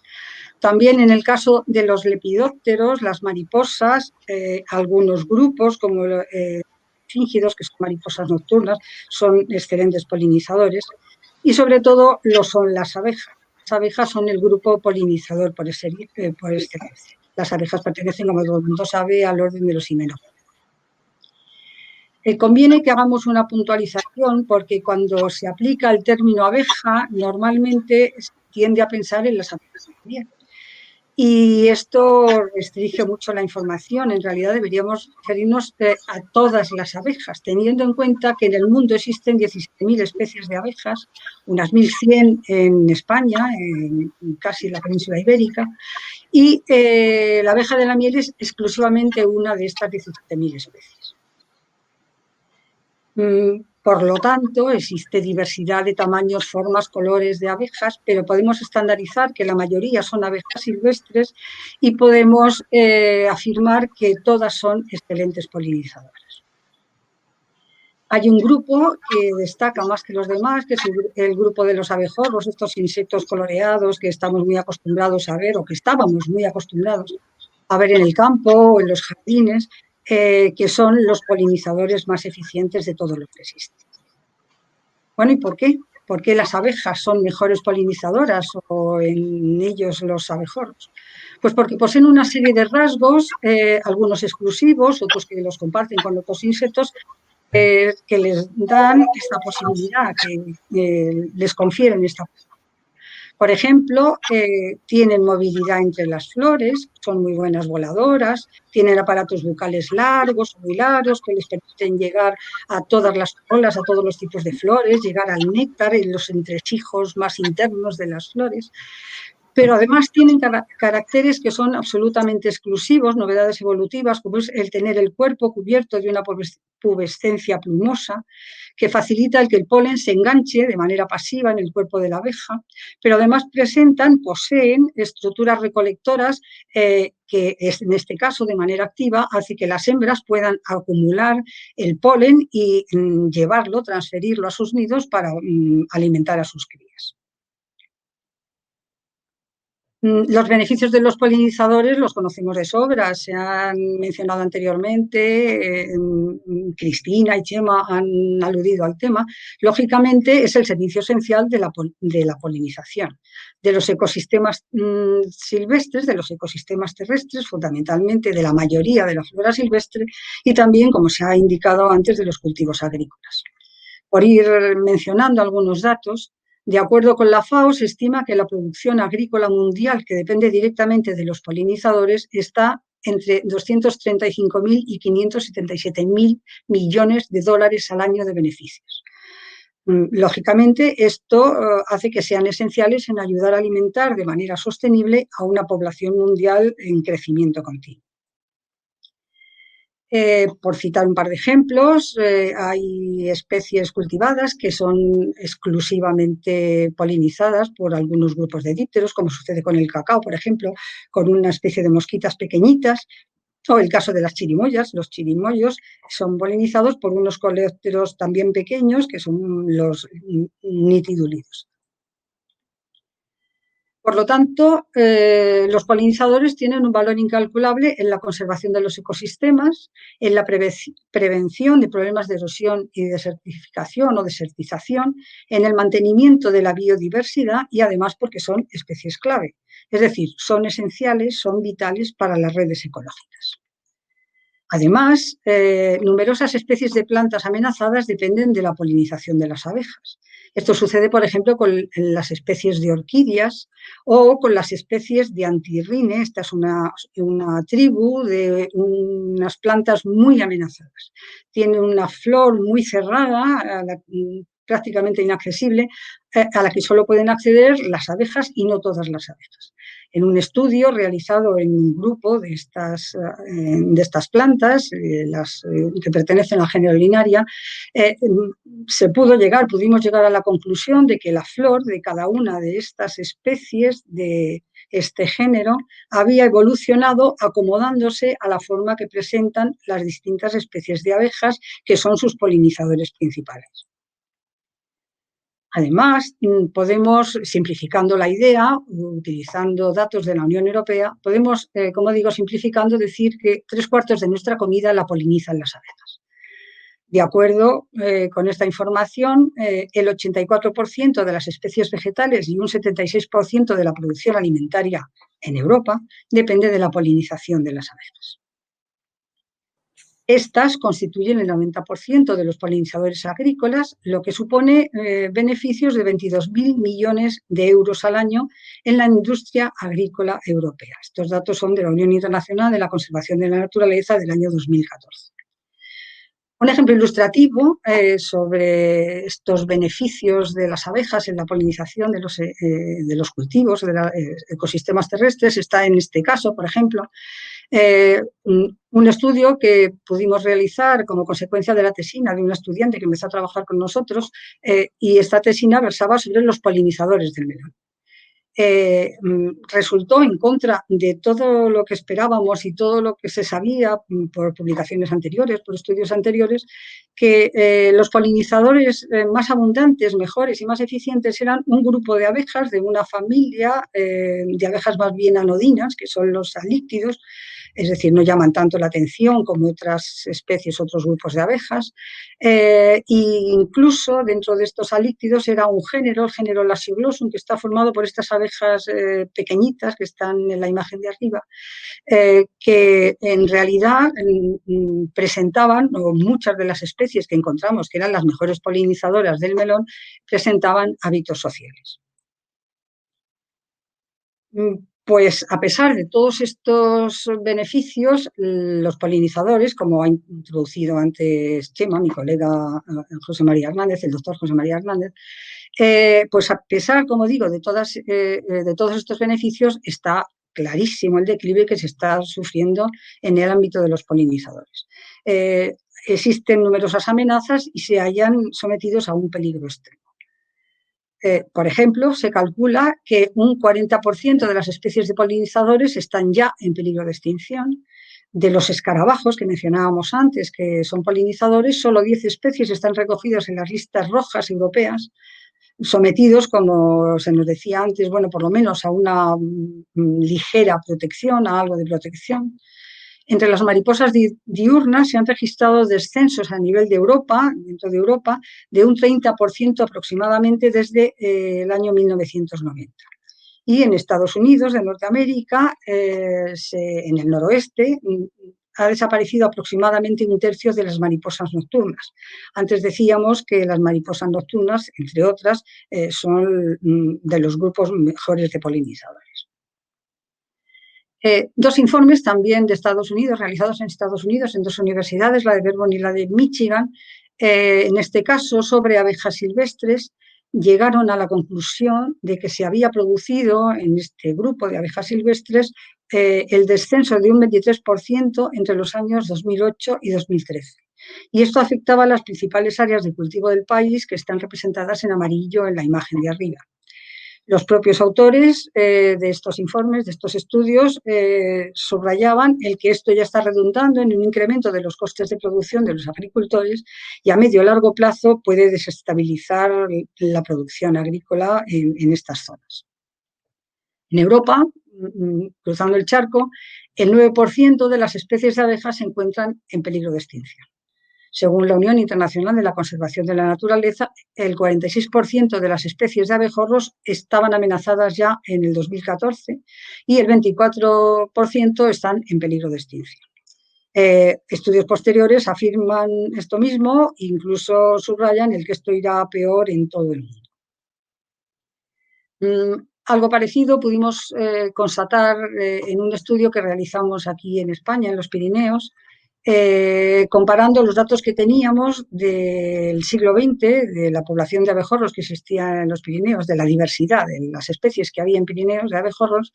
También en el caso de los lepidópteros, las mariposas, algunos grupos como fíngidos, que son mariposas nocturnas, son excelentes polinizadores, y sobre todo lo son las abejas. Las abejas son el grupo polinizador por excelencia. Las abejas pertenecen, como todo el mundo sabe, al orden de los himenópteros. Conviene que hagamos una puntualización, porque cuando se aplica el término abeja, normalmente se tiende a pensar en las abejas también. Y esto restringe mucho la información. En realidad deberíamos referirnos a todas las abejas, teniendo en cuenta que en el mundo existen 17.000 especies de abejas, unas 1.100 en España, en casi la península ibérica, y la abeja de la miel es exclusivamente una de estas 17.000 especies. Por lo tanto, existe diversidad de tamaños, formas, colores de abejas, pero podemos estandarizar que la mayoría son abejas silvestres y podemos afirmar que todas son excelentes polinizadoras. Hay un grupo que destaca más que los demás, que es el grupo de los abejorros, estos insectos coloreados que estamos muy acostumbrados a ver, o que estábamos muy acostumbrados a ver en el campo o en los jardines, que son los polinizadores más eficientes de todo lo que existe. Bueno, ¿y por qué? ¿Por qué las abejas son mejores polinizadoras o en ellos los abejorros? Pues porque poseen una serie de rasgos, algunos exclusivos, otros que los comparten con otros insectos, que les dan esta posibilidad, que les confieren esta posibilidad. Por ejemplo, tienen movilidad entre las flores, son muy buenas voladoras, tienen aparatos bucales largos, muy largos, que les permiten llegar a todas las corolas, a todos los tipos de flores, llegar al néctar en los entresijos más internos de las flores. pero además tienen caracteres que son absolutamente exclusivos, novedades evolutivas, como es el tener el cuerpo cubierto de una pubescencia plumosa, que facilita el que el polen se enganche de manera pasiva en el cuerpo de la abeja, pero además poseen estructuras recolectoras que en este caso de manera activa hace que las hembras puedan acumular el polen y transferirlo a sus nidos para alimentar a sus crías. Los beneficios de los polinizadores los conocemos de sobra, se han mencionado anteriormente, Cristina y Chema han aludido al tema. Lógicamente es el servicio esencial de la polinización, de los ecosistemas silvestres, de los ecosistemas terrestres, fundamentalmente de la mayoría de la flora silvestre y también, como se ha indicado antes, de los cultivos agrícolas. Por ir mencionando algunos datos, de acuerdo con la FAO, se estima que la producción agrícola mundial, que depende directamente de los polinizadores, está entre 235.000 y 577.000 millones de dólares al año de beneficios. Lógicamente, esto hace que sean esenciales en ayudar a alimentar de manera sostenible a una población mundial en crecimiento continuo. Por citar un par de ejemplos, hay especies cultivadas que son exclusivamente polinizadas por algunos grupos de dípteros, como sucede con el cacao, por ejemplo, con una especie de mosquitas pequeñitas, o el caso de las chirimoyas. Los chirimoyos son polinizados por unos coleópteros también pequeños, que son los nitidulidos. Por lo tanto, los polinizadores tienen un valor incalculable en la conservación de los ecosistemas, en la prevención de problemas de erosión y desertificación o desertización, en el mantenimiento de la biodiversidad y además porque son especies clave. Es decir, son esenciales, son vitales para las redes ecológicas. Además, numerosas especies de plantas amenazadas dependen de la polinización de las abejas. Esto sucede, por ejemplo, con las especies de orquídeas o con las especies de antirrine. Esta es una tribu de unas plantas muy amenazadas. Tiene una flor muy cerrada, prácticamente inaccesible, a la que solo pueden acceder las abejas y no todas las abejas. En un estudio realizado en un grupo de estas plantas, que pertenecen al género Linaria, pudimos llegar a la conclusión de que la flor de cada una de estas especies de este género había evolucionado acomodándose a la forma que presentan las distintas especies de abejas, que son sus polinizadores principales. Además, podemos, simplificando la idea, utilizando datos de la Unión Europea, podemos, como digo, simplificando, decir que 3/4 de nuestra comida la polinizan las abejas. De acuerdo con esta información, el 84% de las especies vegetales y un 76% de la producción alimentaria en Europa depende de la polinización de las abejas. Estas constituyen el 90% de los polinizadores agrícolas, lo que supone beneficios de 22.000 millones de euros al año en la industria agrícola europea. Estos datos son de la Unión Internacional de la Conservación de la Naturaleza del año 2014. Un ejemplo ilustrativo sobre estos beneficios de las abejas en la polinización de los cultivos, de los ecosistemas terrestres, está en este caso, por ejemplo, un estudio que pudimos realizar como consecuencia de la tesina de una estudiante que empezó a trabajar con nosotros, y esta tesina versaba sobre los polinizadores del melón. Resultó en contra de todo lo que esperábamos y todo lo que se sabía por publicaciones anteriores, por estudios anteriores, que los polinizadores más abundantes, mejores y más eficientes eran un grupo de abejas de una familia de abejas más bien anodinas, que son los alíctidos, es decir, no llaman tanto la atención como otras especies, otros grupos de abejas, e incluso dentro de estos alíctidos era un género, el género Lasioglossum, que está formado por estas abejas pequeñitas que están en la imagen de arriba, que en realidad presentaban, o muchas de las especies que encontramos, que eran las mejores polinizadoras del melón, presentaban hábitos sociales. Pues a pesar de todos estos beneficios, los polinizadores, como ha introducido antes Chema, mi colega José María Hernández, el doctor José María Hernández, pues a pesar, como digo, de todos estos beneficios, está clarísimo el declive que se está sufriendo en el ámbito de los polinizadores. Existen numerosas amenazas y se hallan sometidos a un peligro extremo. Por ejemplo, se calcula que un 40% de las especies de polinizadores están ya en peligro de extinción. De los escarabajos que mencionábamos antes, que son polinizadores, solo 10 especies están recogidas en las listas rojas europeas, sometidos, como se nos decía antes, bueno, por lo menos a una ligera protección, a algo de protección. Entre las mariposas diurnas se han registrado descensos a nivel de Europa, dentro de Europa, de un 30% aproximadamente desde el año 1990. Y en Estados Unidos, de Norteamérica, en el noroeste, ha desaparecido aproximadamente un tercio de las mariposas nocturnas. Antes decíamos que las mariposas nocturnas, entre otras, son de los grupos mejores de polinizadores. Dos informes también de Estados Unidos, realizados en Estados Unidos en dos universidades, la de Vermont y la de Michigan, en este caso sobre abejas silvestres, llegaron a la conclusión de que se había producido en este grupo de abejas silvestres el descenso de un 23% entre los años 2008 y 2013. Y esto afectaba a las principales áreas de cultivo del país que están representadas en amarillo en la imagen de arriba. Los propios autores de estos informes, de estos estudios, subrayaban el que esto ya está redundando en un incremento de los costes de producción de los agricultores y a medio o largo plazo puede desestabilizar la producción agrícola en estas zonas. En Europa, cruzando el charco, el 9% de las especies de abejas se encuentran en peligro de extinción. Según la Unión Internacional de la Conservación de la Naturaleza, el 46% de las especies de abejorros estaban amenazadas ya en el 2014 y el 24% están en peligro de extinción. Estudios posteriores afirman esto mismo, incluso subrayan el que esto irá peor en todo el mundo. Algo parecido pudimos constatar en un estudio que realizamos aquí en España, en los Pirineos, comparando los datos que teníamos del siglo XX, de la población de abejorros que existía en los Pirineos, de la diversidad de las especies que había en Pirineos de abejorros,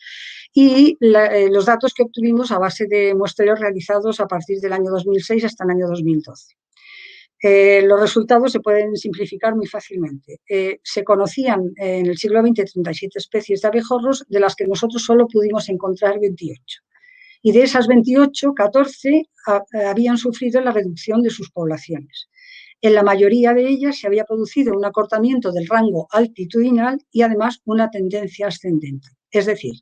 y los datos que obtuvimos a base de muestreos realizados a partir del año 2006 hasta el año 2012. Los resultados se pueden simplificar muy fácilmente. Se conocían en el siglo XX 37 especies de abejorros, de las que nosotros solo pudimos encontrar 28. Y de esas 28, 14 habían sufrido la reducción de sus poblaciones. En la mayoría de ellas se había producido un acortamiento del rango altitudinal y además una tendencia ascendente. Es decir,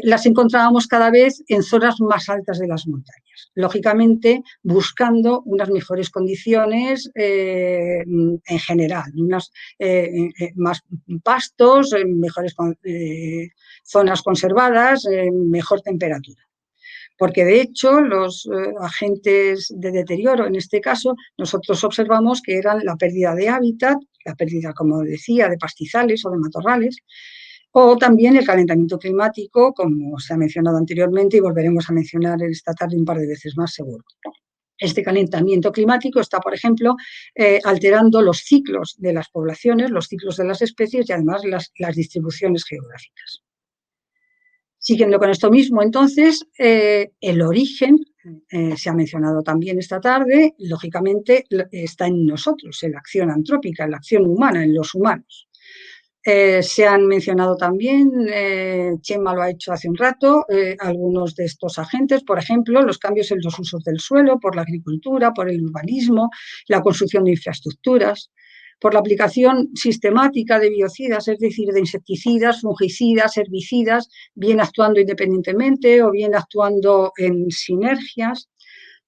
las encontrábamos cada vez en zonas más altas de las montañas, lógicamente buscando unas mejores condiciones en general, más pastos, mejores zonas conservadas, mejor temperatura. Porque de hecho los agentes de deterioro, en este caso, nosotros observamos que eran la pérdida de hábitat, la pérdida, como decía, de pastizales o de matorrales, o también el calentamiento climático, como se ha mencionado anteriormente y volveremos a mencionar esta tarde un par de veces más seguro. Este calentamiento climático está, por ejemplo, alterando los ciclos de las poblaciones, los ciclos de las especies y además las distribuciones geográficas. Siguiendo con esto mismo, entonces, el origen, se ha mencionado también esta tarde, lógicamente está en nosotros, en la acción antrópica, en la acción humana, en los humanos. Se han mencionado también, Chema lo ha hecho hace un rato, algunos de estos agentes, por ejemplo, los cambios en los usos del suelo, por la agricultura, por el urbanismo, la construcción de infraestructuras, por la aplicación sistemática de biocidas, es decir, de insecticidas, fungicidas, herbicidas, bien actuando independientemente o bien actuando en sinergias,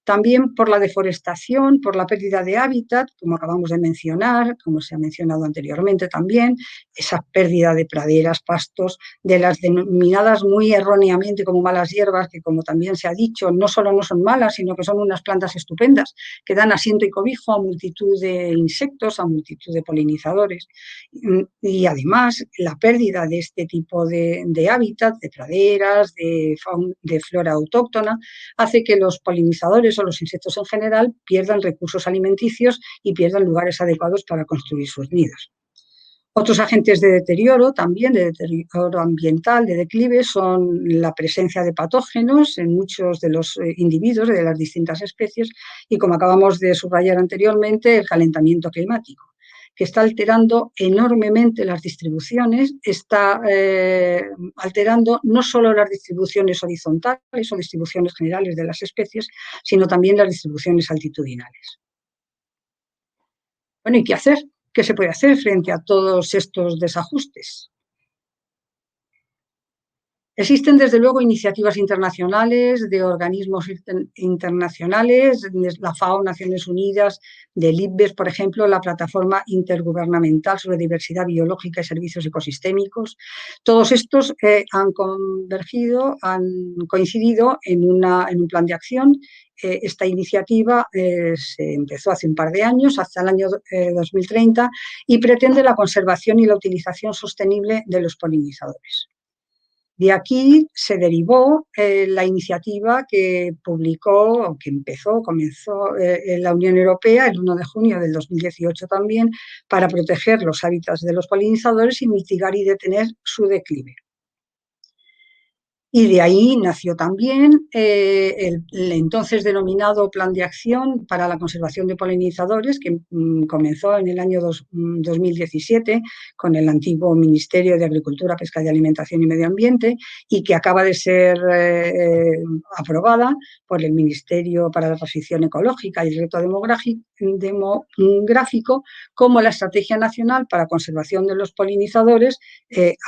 También por la deforestación, por la pérdida de hábitat, como acabamos de mencionar, como se ha mencionado anteriormente también, esa pérdida de praderas, pastos, de las denominadas muy erróneamente como malas hierbas, que como también se ha dicho, no solo no son malas, sino que son unas plantas estupendas, que dan asiento y cobijo a multitud de insectos, a multitud de polinizadores. Y además, la pérdida de este tipo de hábitat, de praderas, de flora autóctona, hace que los polinizadores o los insectos en general pierdan recursos alimenticios y pierdan lugares adecuados para construir sus nidos. Otros agentes de deterioro, también de deterioro ambiental, de declive, son la presencia de patógenos en muchos de los individuos de las distintas especies y, como acabamos de subrayar anteriormente, el calentamiento climático, que está alterando enormemente las distribuciones, está alterando no solo las distribuciones horizontales o distribuciones generales de las especies, sino también las distribuciones altitudinales. Bueno, ¿y qué hacer? ¿Qué se puede hacer frente a todos estos desajustes? Existen, desde luego, iniciativas internacionales de organismos internacionales, de la FAO, Naciones Unidas, del IPBES, por ejemplo, la Plataforma Intergubernamental sobre Diversidad Biológica y Servicios Ecosistémicos. Todos estos han convergido, han coincidido en un plan de acción. Esta iniciativa se empezó hace un par de años, hasta el año 2030, y pretende la conservación y la utilización sostenible de los polinizadores. De aquí se derivó la iniciativa que comenzó la Unión Europea el 1 de junio del 2018 también, para proteger los hábitats de los polinizadores y mitigar y detener su declive. Y de ahí nació también el entonces denominado Plan de Acción para la Conservación de Polinizadores, que comenzó en el año 2017 con el antiguo Ministerio de Agricultura, Pesca y Alimentación y Medio Ambiente, y que acaba de ser aprobada por el Ministerio para la Transición Ecológica y el Reto Demográfico como la Estrategia Nacional para la Conservación de los Polinizadores,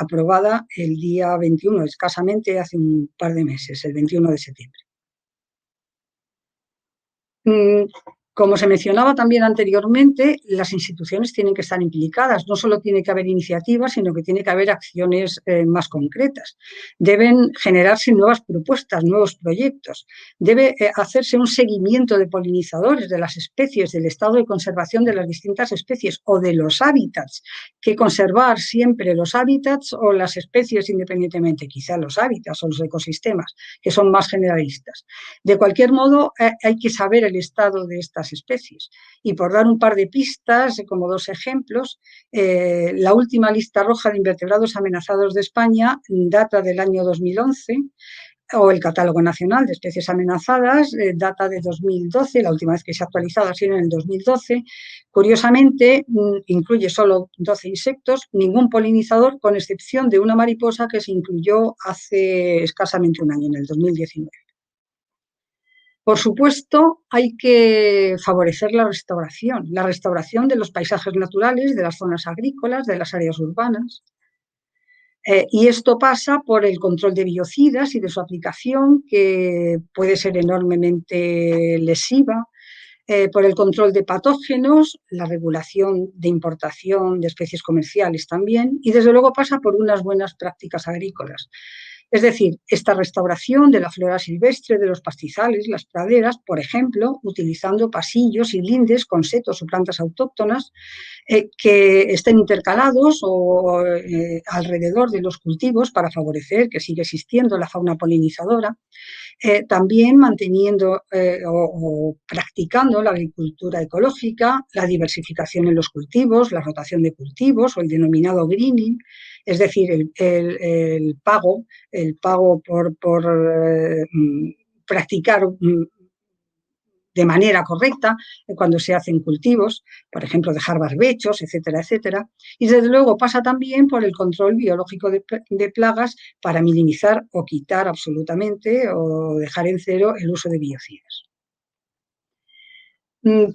aprobada el día 21, escasamente hace un par de meses, el 21 de septiembre. Como se mencionaba también anteriormente, las instituciones tienen que estar implicadas. No solo tiene que haber iniciativas, sino que tiene que haber acciones más concretas. Deben generarse nuevas propuestas, nuevos proyectos. Debe hacerse un seguimiento de polinizadores, de las especies, del estado de conservación de las distintas especies o de los hábitats. Que conservar siempre los hábitats o las especies independientemente, quizá los hábitats o los ecosistemas, que son más generalistas. De cualquier modo, hay que saber el estado de estas especies. Y por dar un par de pistas, como dos ejemplos, la última lista roja de invertebrados amenazados de España data del año 2011, o el Catálogo Nacional de Especies Amenazadas data de 2012, la última vez que se ha actualizado ha sido en el 2012. Curiosamente, incluye solo 12 insectos, ningún polinizador, con excepción de una mariposa que se incluyó hace escasamente un año, en el 2019. Por supuesto, hay que favorecer la restauración de los paisajes naturales, de las zonas agrícolas, de las áreas urbanas. Y esto pasa por el control de biocidas y de su aplicación, que puede ser enormemente lesiva, por el control de patógenos, la regulación de importación de especies comerciales también, y desde luego pasa por unas buenas prácticas agrícolas. Es decir, esta restauración de la flora silvestre, de los pastizales, las praderas, por ejemplo, utilizando pasillos y lindes con setos o plantas autóctonas que estén intercalados o alrededor de los cultivos para favorecer que siga existiendo la fauna polinizadora. También manteniendo o practicando la agricultura ecológica, la diversificación en los cultivos, la rotación de cultivos o el denominado greening, es decir, el pago por practicar de manera correcta cuando se hacen cultivos, por ejemplo, dejar barbechos, etcétera, etcétera. Y desde luego pasa también por el control biológico de plagas para minimizar o quitar absolutamente o dejar en cero el uso de biocidas.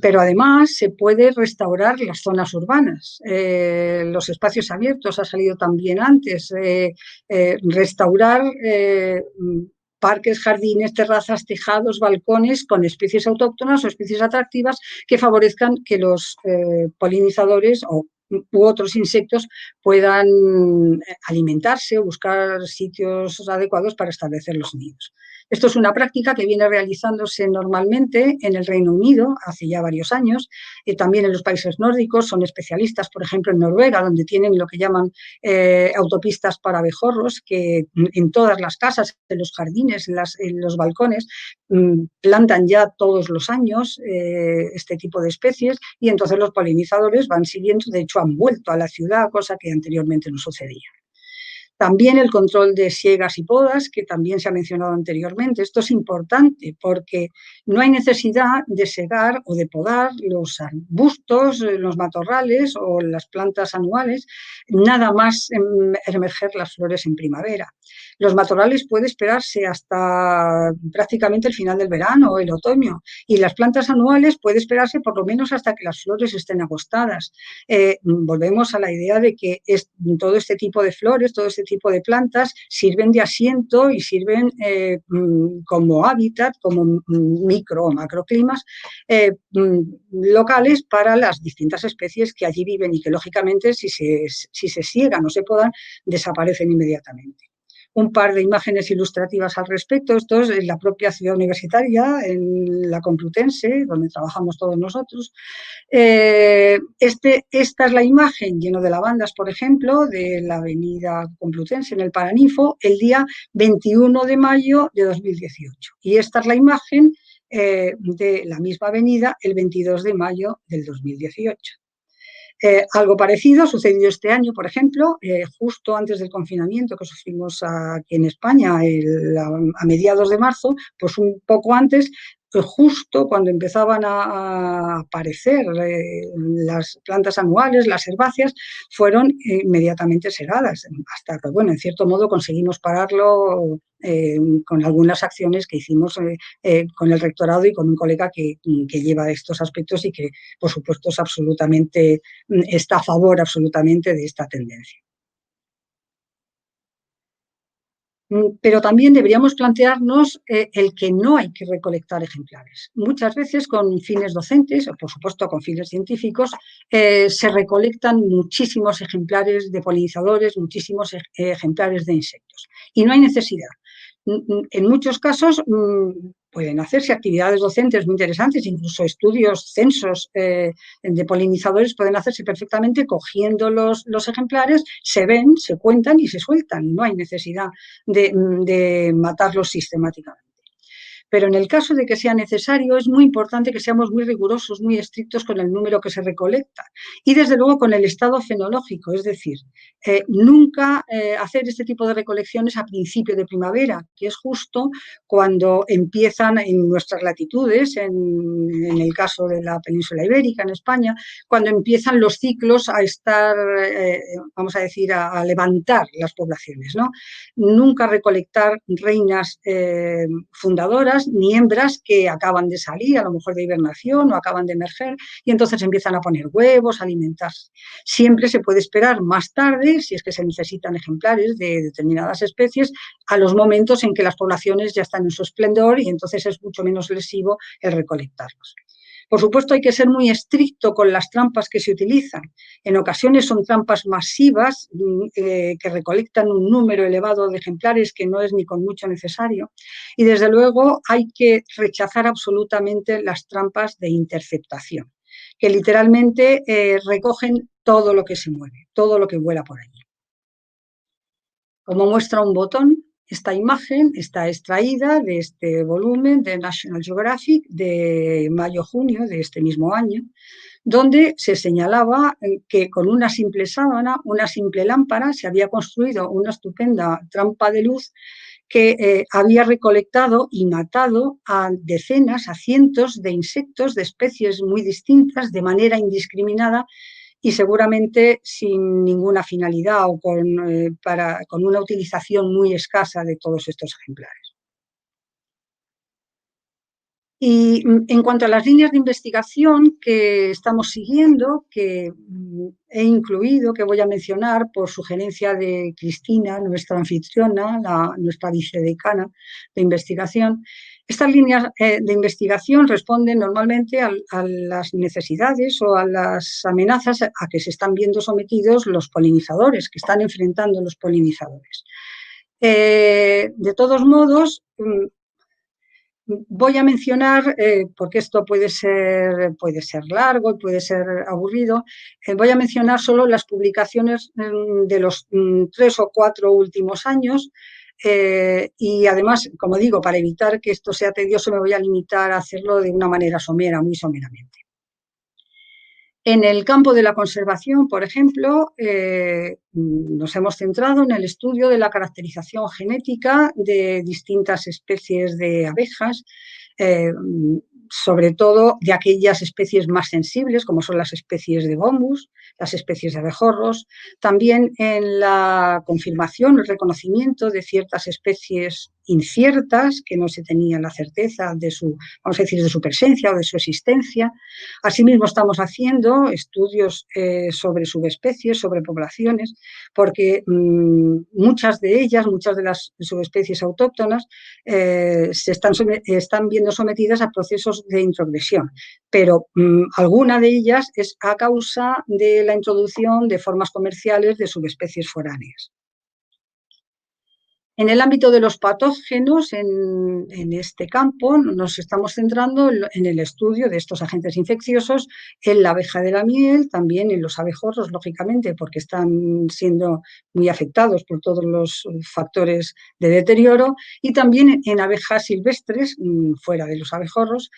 Pero además se puede restaurar las zonas urbanas, los espacios abiertos, ha salido también antes, restaurar parques, jardines, terrazas, tejados, balcones con especies autóctonas o especies atractivas que favorezcan que los polinizadores u otros insectos puedan alimentarse o buscar sitios adecuados para establecer los nidos. Esto es una práctica que viene realizándose normalmente en el Reino Unido hace ya varios años, también en los países nórdicos, son especialistas, por ejemplo, en Noruega, donde tienen lo que llaman autopistas para abejorros, que en todas las casas, en los jardines, en los balcones, plantan ya todos los años este tipo de especies y entonces los polinizadores van siguiendo, de hecho han vuelto a la ciudad, cosa que anteriormente no sucedía. También el control de siegas y podas, que también se ha mencionado anteriormente. Esto es importante porque no hay necesidad de segar o de podar los arbustos, los matorrales o las plantas anuales, nada más emerger las flores en primavera. Los matorrales puede esperarse hasta prácticamente el final del verano o el otoño, y las plantas anuales puede esperarse por lo menos hasta que las flores estén agostadas. Volvemos a la idea de que todo este tipo de flores, todo este tipo de plantas sirven de asiento y sirven como hábitat, como micro o macroclimas locales para las distintas especies que allí viven y que lógicamente si se siegan o se podan desaparecen inmediatamente. Un par de imágenes ilustrativas al respecto. Esto es en la propia ciudad universitaria, en la Complutense, donde trabajamos todos nosotros. Esta es la imagen, lleno de lavandas, por ejemplo, de la avenida Complutense en el Paraninfo, el día 21 de mayo de 2018. Y esta es la imagen de la misma avenida el 22 de mayo del 2018. Algo parecido sucedió este año, por ejemplo, justo antes del confinamiento que sufrimos aquí en España a mediados de marzo, pues un poco antes, justo cuando empezaban a aparecer las plantas anuales, las herbáceas, fueron inmediatamente segadas, hasta que, bueno, en cierto modo conseguimos pararlo con algunas acciones que hicimos con el rectorado y con un colega que lleva estos aspectos y que, por supuesto, está a favor absolutamente de esta tendencia. Pero también deberíamos plantearnos el que no hay que recolectar ejemplares. Muchas veces con fines docentes, o por supuesto con fines científicos, se recolectan muchísimos ejemplares de polinizadores, muchísimos ejemplares de insectos. Y no hay necesidad. En muchos casos pueden hacerse actividades docentes muy interesantes, incluso estudios, censos de polinizadores pueden hacerse perfectamente cogiendo los ejemplares, se ven, se cuentan y se sueltan. No hay necesidad de matarlos sistemáticamente. Pero en el caso de que sea necesario, es muy importante que seamos muy rigurosos, muy estrictos con el número que se recolecta y, desde luego, con el estado fenológico, es decir, nunca hacer este tipo de recolecciones a principio de primavera, que es justo cuando empiezan en nuestras latitudes, en el caso de la península ibérica, en España, cuando empiezan los ciclos a estar, vamos a decir, a levantar las poblaciones, ¿no? Nunca recolectar reinas fundadoras ni hembras que acaban de salir, a lo mejor de hibernación o acaban de emerger, y entonces empiezan a poner huevos, a alimentarse. Siempre se puede esperar más tarde, si es que se necesitan ejemplares de determinadas especies, a los momentos en que las poblaciones ya están en su esplendor y entonces es mucho menos lesivo el recolectarlos. Por supuesto, hay que ser muy estricto con las trampas que se utilizan. En ocasiones son trampas masivas que recolectan un número elevado de ejemplares que no es ni con mucho necesario. Y, desde luego, hay que rechazar absolutamente las trampas de interceptación, que literalmente recogen todo lo que se mueve, todo lo que vuela por allí. Como muestra un botón, esta imagen está extraída de este volumen de National Geographic de mayo-junio de este mismo año, donde se señalaba que con una simple sábana, una simple lámpara, se había construido una estupenda trampa de luz que había recolectado y matado a decenas, a cientos de insectos de especies muy distintas de manera indiscriminada y seguramente sin ninguna finalidad o con una utilización muy escasa de todos estos ejemplares. Y en cuanto a las líneas de investigación que estamos siguiendo, que he incluido, que voy a mencionar por sugerencia de Cristina, nuestra anfitriona, nuestra vicedecana de investigación, estas líneas de investigación responden normalmente a las necesidades o a las amenazas a que se están viendo sometidos los polinizadores, que están enfrentando los polinizadores. De todos modos, voy a mencionar, porque esto puede ser largo y puede ser aburrido, voy a mencionar solo las publicaciones de los 3 o 4 últimos años y además, como digo, para evitar que esto sea tedioso, me voy a limitar a hacerlo de una manera somera, muy someramente. En el campo de la conservación, por ejemplo, nos hemos centrado en el estudio de la caracterización genética de distintas especies de abejas, sobre todo de aquellas especies más sensibles, como son las especies de bombus, las especies de abejorros, también en la confirmación, el reconocimiento de ciertas especies inciertas que no se tenía la certeza de su, vamos a decir, de su presencia o de su existencia. Asimismo, estamos haciendo estudios sobre subespecies, sobre poblaciones, porque muchas de ellas, muchas de las subespecies autóctonas, se están viendo sometidas a procesos de introgresión, pero alguna de ellas es a causa de la introducción de formas comerciales de subespecies foráneas. En el ámbito de los patógenos, en este campo, nos estamos centrando en el estudio de estos agentes infecciosos en la abeja de la miel, también en los abejorros, lógicamente, porque están siendo muy afectados por todos los factores de deterioro, y también en abejas silvestres, fuera de los abejorros.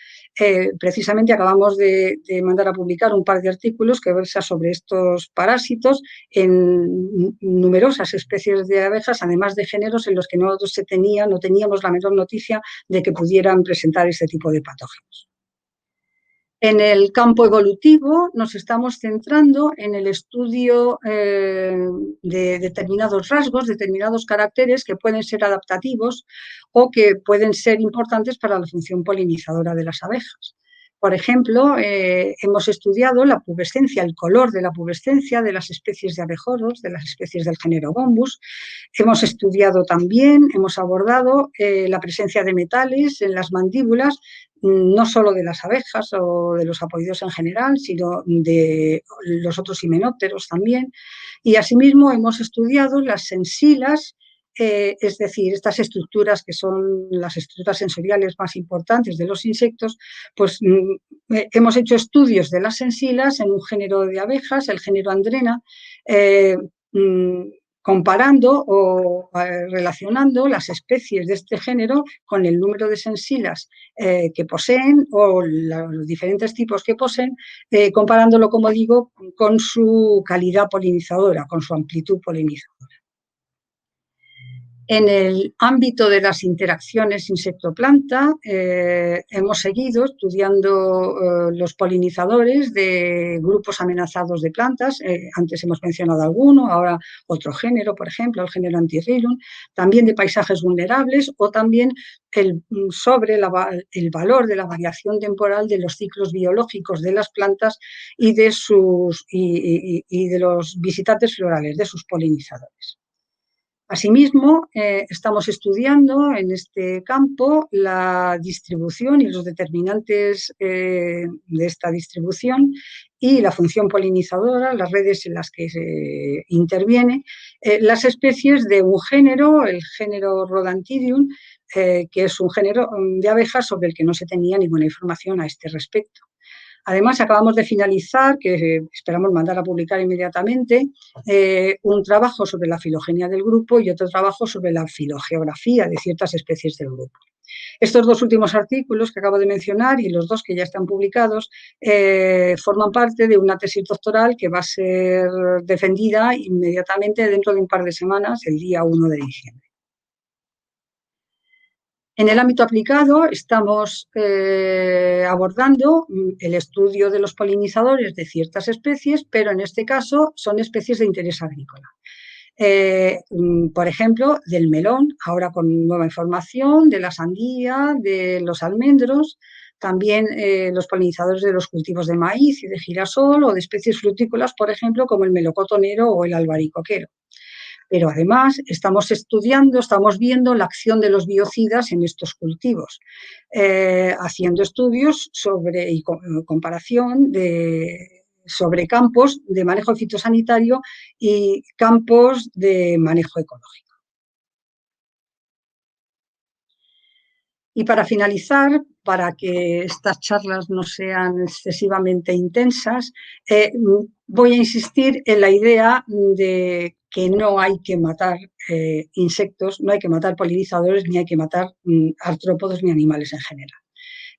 Precisamente acabamos de mandar a publicar un par de artículos que versa sobre estos parásitos en numerosas especies de abejas, además de géneros en los que no teníamos la menor noticia de que pudieran presentar este tipo de patógenos. En el campo evolutivo nos estamos centrando en el estudio de determinados rasgos, determinados caracteres que pueden ser adaptativos o que pueden ser importantes para la función polinizadora de las abejas. Por ejemplo, hemos estudiado la pubescencia, el color de la pubescencia de las especies de abejorros, de las especies del género Bombus. Hemos estudiado también, hemos abordado la presencia de metales en las mandíbulas, no solo de las abejas o de los apoideos en general, sino de los otros himenópteros también. Y asimismo hemos estudiado las sensilas, es decir, estas estructuras que son las estructuras sensoriales más importantes de los insectos, pues hemos hecho estudios de las sensilas en un género de abejas, el género Andrena, comparando o relacionando las especies de este género con el número de sensilas que poseen o los diferentes tipos que poseen, comparándolo, como digo, con su calidad polinizadora, con su amplitud polinizadora. En el ámbito de las interacciones insecto-planta, hemos seguido estudiando los polinizadores de grupos amenazados de plantas. Antes hemos mencionado alguno, ahora otro género, por ejemplo, el género Antirrhinum, también de paisajes vulnerables o también sobre el valor de la variación temporal de los ciclos biológicos de las plantas y de los visitantes florales, de sus polinizadores. Asimismo, estamos estudiando en este campo la distribución y los determinantes de esta distribución y la función polinizadora, las redes en las que se interviene, las especies de un género, el género Rhodantidium, que es un género de abejas sobre el que no se tenía ninguna información a este respecto. Además, acabamos de finalizar, que esperamos mandar a publicar inmediatamente, un trabajo sobre la filogenia del grupo y otro trabajo sobre la filogeografía de ciertas especies del grupo. Estos dos últimos artículos que acabo de mencionar y los dos que ya están publicados forman parte de una tesis doctoral que va a ser defendida inmediatamente dentro de un par de semanas, el día 1 de diciembre. En el ámbito aplicado estamos abordando el estudio de los polinizadores de ciertas especies, pero en este caso son especies de interés agrícola. Por ejemplo, del melón, ahora con nueva información, de la sandía, de los almendros, también los polinizadores de los cultivos de maíz y de girasol o de especies frutícolas, por ejemplo, como el melocotonero o el albaricoquero. Pero además estamos estudiando, estamos viendo la acción de los biocidas en estos cultivos, haciendo estudios y comparación sobre campos de manejo fitosanitario y campos de manejo ecológico. Y para finalizar, para que estas charlas no sean excesivamente intensas, voy a insistir en la idea de que no hay que matar insectos, no hay que matar polinizadores, ni hay que matar artrópodos ni animales en general.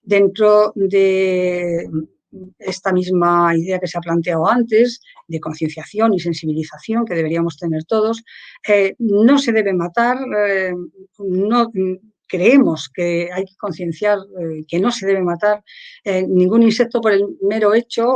Dentro de esta misma idea que se ha planteado antes, de concienciación y sensibilización que deberíamos tener todos, no se debe matar, creemos que hay que concienciar que no se debe matar ningún insecto por el mero hecho,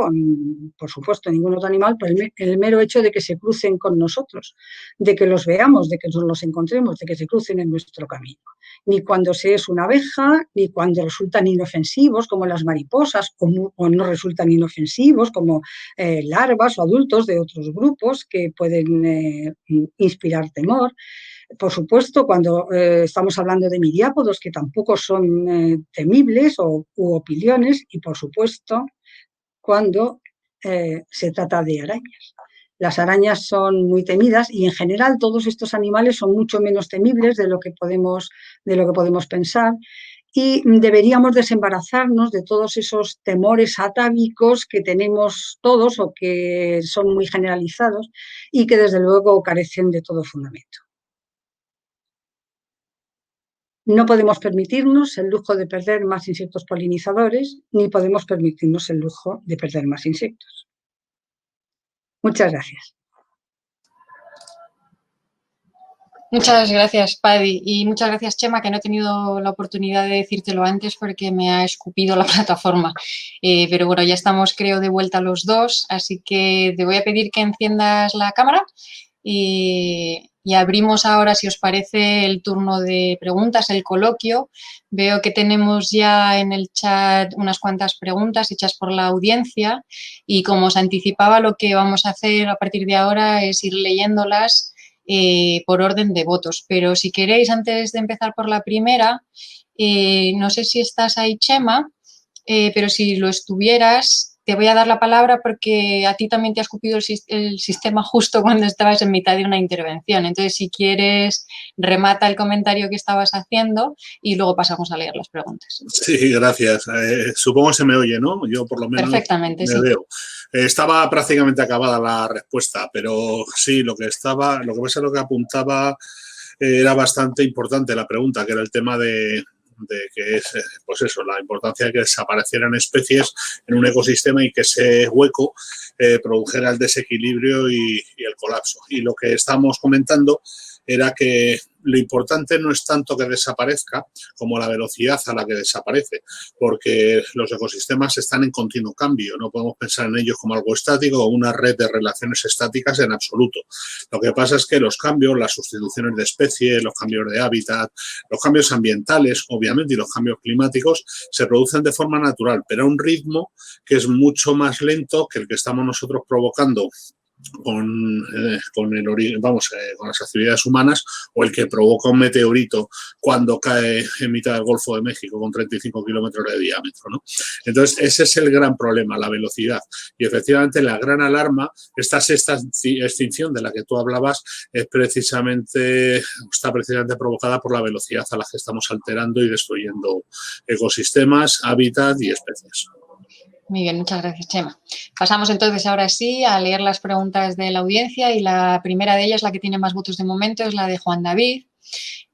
por supuesto ningún otro animal, por el mero hecho de que se crucen con nosotros, de que los veamos, de que nos los encontremos, de que se crucen en nuestro camino. Ni cuando se es una abeja, ni cuando resultan inofensivos como las mariposas, o no resultan inofensivos como larvas o adultos de otros grupos que pueden inspirar temor. Por supuesto, cuando estamos hablando de miriápodos, que tampoco son temibles u opiliones, y por supuesto, cuando se trata de arañas. Las arañas son muy temidas y en general todos estos animales son mucho menos temibles de lo que podemos pensar, y deberíamos desembarazarnos de todos esos temores atávicos que tenemos todos o que son muy generalizados y que desde luego carecen de todo fundamento. No podemos permitirnos el lujo de perder más insectos polinizadores, ni podemos permitirnos el lujo de perder más insectos. Muchas gracias. Muchas gracias, Paddy, y muchas gracias, Chema, que no he tenido la oportunidad de decírtelo antes porque me ha escupido la plataforma. Pero bueno, ya estamos, creo, de vuelta los dos, así que te voy a pedir que enciendas la cámara y abrimos ahora, si os parece, el turno de preguntas, el coloquio. Veo que tenemos ya en el chat unas cuantas preguntas hechas por la audiencia y, como os anticipaba, lo que vamos a hacer a partir de ahora es ir leyéndolas por orden de votos. Pero si queréis, antes de empezar por la primera, no sé si estás ahí, Chema, pero si lo estuvieras, te voy a dar la palabra porque a ti también te ha escupido el sistema justo cuando estabas en mitad de una intervención. Entonces, si quieres, remata el comentario que estabas haciendo y luego pasamos a leer las preguntas. Sí, gracias. Supongo que se me oye, ¿no? Yo por lo menos perfectamente, me sí. veo. Estaba prácticamente acabada la respuesta, pero sí, lo que pasa es lo que apuntaba era bastante importante la pregunta, que era el tema de que es, pues eso, la importancia de que desaparecieran especies en un ecosistema y que ese hueco produjera el desequilibrio y el colapso. Y lo que estábamos comentando era que lo importante no es tanto que desaparezca como la velocidad a la que desaparece, porque los ecosistemas están en continuo cambio, no podemos pensar en ellos como algo estático o una red de relaciones estáticas en absoluto. Lo que pasa es que los cambios, las sustituciones de especies, los cambios de hábitat, los cambios ambientales, obviamente, y los cambios climáticos se producen de forma natural, pero a un ritmo que es mucho más lento que el que estamos nosotros provocando con las actividades humanas, o el que provoca un meteorito cuando cae en mitad del Golfo de México con 35 kilómetros de diámetro, ¿no? Entonces, ese es el gran problema, la velocidad. Y efectivamente, la gran alarma, esta sexta extinción de la que tú hablabas, está precisamente provocada por la velocidad a la que estamos alterando y destruyendo ecosistemas, hábitat y especies. Muy bien, muchas gracias, Chema. Pasamos entonces ahora sí a leer las preguntas de la audiencia, y la primera de ellas, la que tiene más votos de momento, es la de Juan David,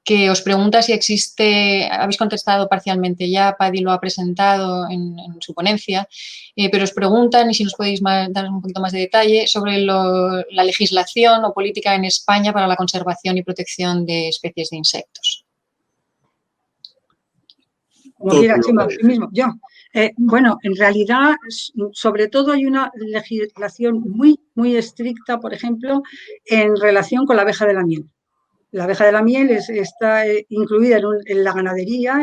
que os pregunta si existe, habéis contestado parcialmente ya, Paddy lo ha presentado en su ponencia, pero os preguntan, y si nos podéis dar un poquito más de detalle, sobre la legislación o política en España para la conservación y protección de especies de insectos. Como quiera, Chema, tú mismo, yo. Bueno, en realidad, sobre todo hay una legislación muy, muy estricta, por ejemplo, en relación con la abeja de la miel. La abeja de la miel está incluida en la ganadería,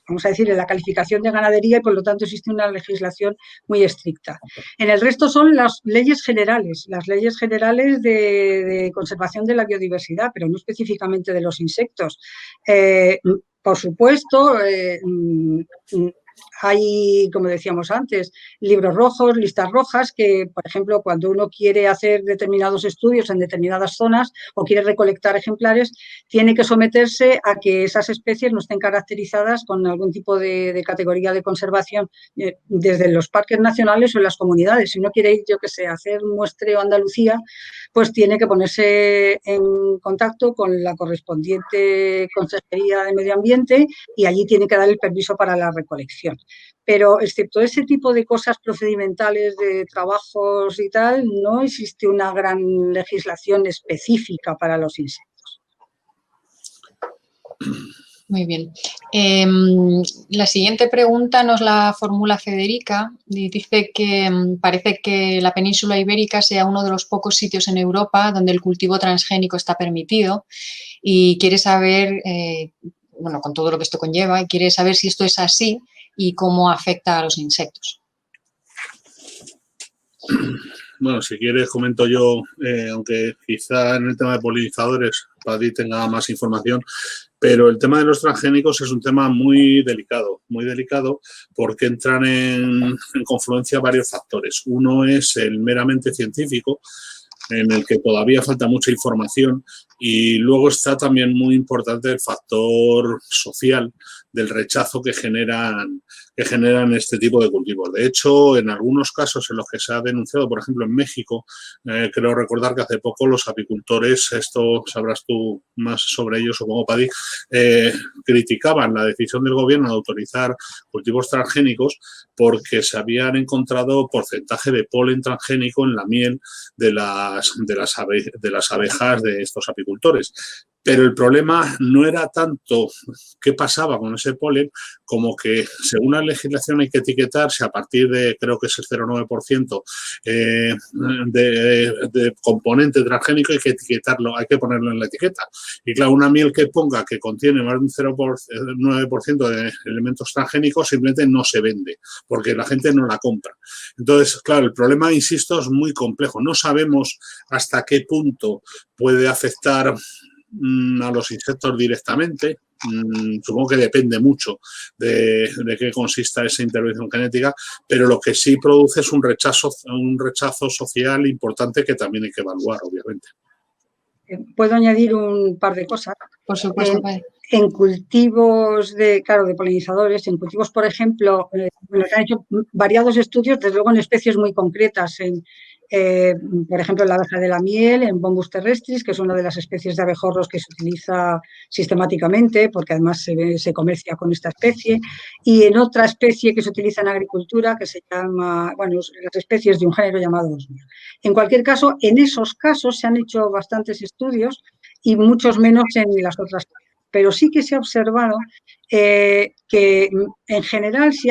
vamos a decir, en la calificación de ganadería y por lo tanto existe una legislación muy estricta. En el resto son las leyes generales de conservación de la biodiversidad, pero no específicamente de los insectos. Por supuesto, hay, como decíamos antes, libros rojos, listas rojas, que, por ejemplo, cuando uno quiere hacer determinados estudios en determinadas zonas o quiere recolectar ejemplares, tiene que someterse a que esas especies no estén caracterizadas con algún tipo de categoría de conservación desde los parques nacionales o en las comunidades. Si uno quiere ir, yo qué sé, a hacer un muestreo a Andalucía, pues tiene que ponerse en contacto con la correspondiente Consejería de Medio Ambiente y allí tiene que dar el permiso para la recolección. Pero excepto ese tipo de cosas procedimentales de trabajos y tal, no existe una gran legislación específica para los insectos. Muy bien. La siguiente pregunta nos la formula Federica y dice que parece que la península ibérica sea uno de los pocos sitios en Europa donde el cultivo transgénico está permitido y quiere saber, bueno, con todo lo que esto conlleva, quiere saber si esto es así y cómo afecta a los insectos. Bueno, si quieres comento yo, aunque quizá en el tema de polinizadores Paddy tenga más información, pero el tema de los transgénicos es un tema muy delicado porque entran en confluencia varios factores. Uno es el meramente científico, en el que todavía falta mucha información, y luego está también muy importante el factor social del rechazo que generan este tipo de cultivos. De hecho, en algunos casos en los que se ha denunciado, por ejemplo en México, creo recordar que hace poco los apicultores, esto sabrás tú más sobre ello, supongo, Paddy, criticaban la decisión del gobierno de autorizar cultivos transgénicos porque se habían encontrado porcentaje de polen transgénico en la miel de las abejas de estos apicultores. Pero el problema no era tanto qué pasaba con ese polen, como que según la legislación hay que etiquetarse a partir de, creo que es el 0,9% de componente transgénico, hay que etiquetarlo, hay que ponerlo en la etiqueta. Y claro, una miel que ponga que contiene más de un 0,9% de elementos transgénicos simplemente no se vende, porque la gente no la compra. Entonces, claro, el problema, insisto, es muy complejo. No sabemos hasta qué punto puede afectar a los insectos directamente. Supongo que depende mucho de qué consista esa intervención genética, pero lo que sí produce es un rechazo social importante que también hay que evaluar, obviamente. ¿Puedo añadir un par de cosas? Por supuesto, Paddy. En cultivos de polinizadores, en cultivos, por ejemplo, se han hecho variados estudios, desde luego en especies muy concretas, por ejemplo, en la abeja de la miel, en Bombus terrestris, que es una de las especies de abejorros que se utiliza sistemáticamente, porque además se comercia con esta especie, y en otra especie que se utiliza en agricultura, que se llama, bueno, las especies de un género llamado osmia. En cualquier caso, en esos casos se han hecho bastantes estudios y muchos menos en las otras. Pero sí que se ha observado que en general si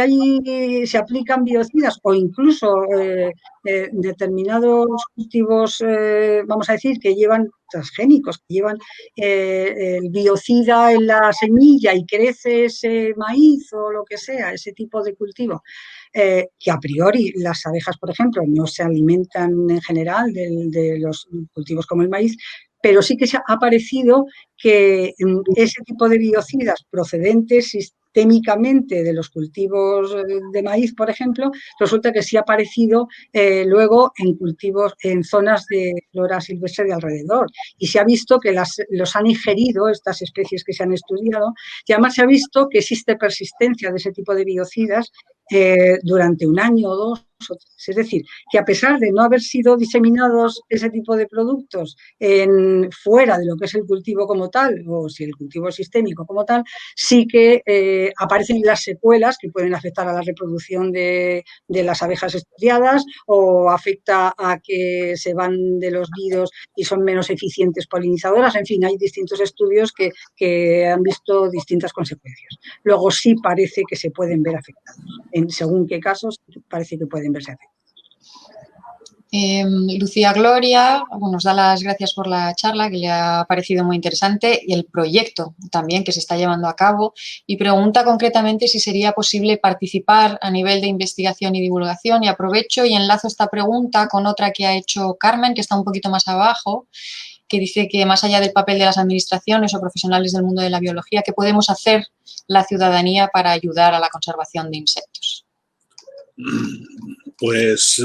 se aplican biocidas o incluso determinados cultivos, vamos a decir, que llevan transgénicos, que llevan el biocida en la semilla y crece ese maíz o lo que sea, ese tipo de cultivo, que a priori las abejas, por ejemplo, no se alimentan en general de los cultivos como el maíz, pero sí que se ha parecido que ese tipo de biocidas procedentes sistémicamente de los cultivos de maíz, por ejemplo, resulta que sí ha aparecido luego en cultivos, en zonas de flora silvestre de alrededor. Y se ha visto que los han ingerido estas especies que se han estudiado, y además se ha visto que existe persistencia de ese tipo de biocidas durante un año o dos o tres. Es decir, que a pesar de no haber sido diseminados ese tipo de productos fuera de lo que es el cultivo como tal, o si el cultivo es sistémico como tal, sí que aparecen las secuelas que pueden afectar a la reproducción de las abejas estudiadas, o afecta a que se van de los nidos y son menos eficientes polinizadoras. En fin, hay distintos estudios que han visto distintas consecuencias. Luego sí parece que se pueden ver afectados. En según qué casos parece que pueden verse afectados. Lucía Gloria nos da las gracias por la charla, que le ha parecido muy interesante, y el proyecto también que se está llevando a cabo, y pregunta concretamente si sería posible participar a nivel de investigación y divulgación, y aprovecho y enlazo esta pregunta con otra que ha hecho Carmen, que está un poquito más abajo, que dice que más allá del papel de las administraciones o profesionales del mundo de la biología, ¿qué podemos hacer la ciudadanía para ayudar a la conservación de insectos? Pues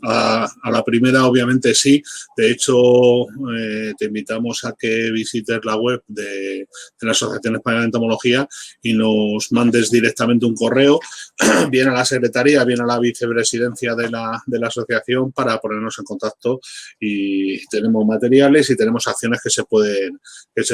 a la primera obviamente sí. De hecho, te invitamos a que visites la web de la Asociación Española de Entomología y nos mandes directamente un correo, bien a la secretaría, bien a la vicepresidencia de la asociación, para ponernos en contacto, y tenemos materiales y tenemos acciones que se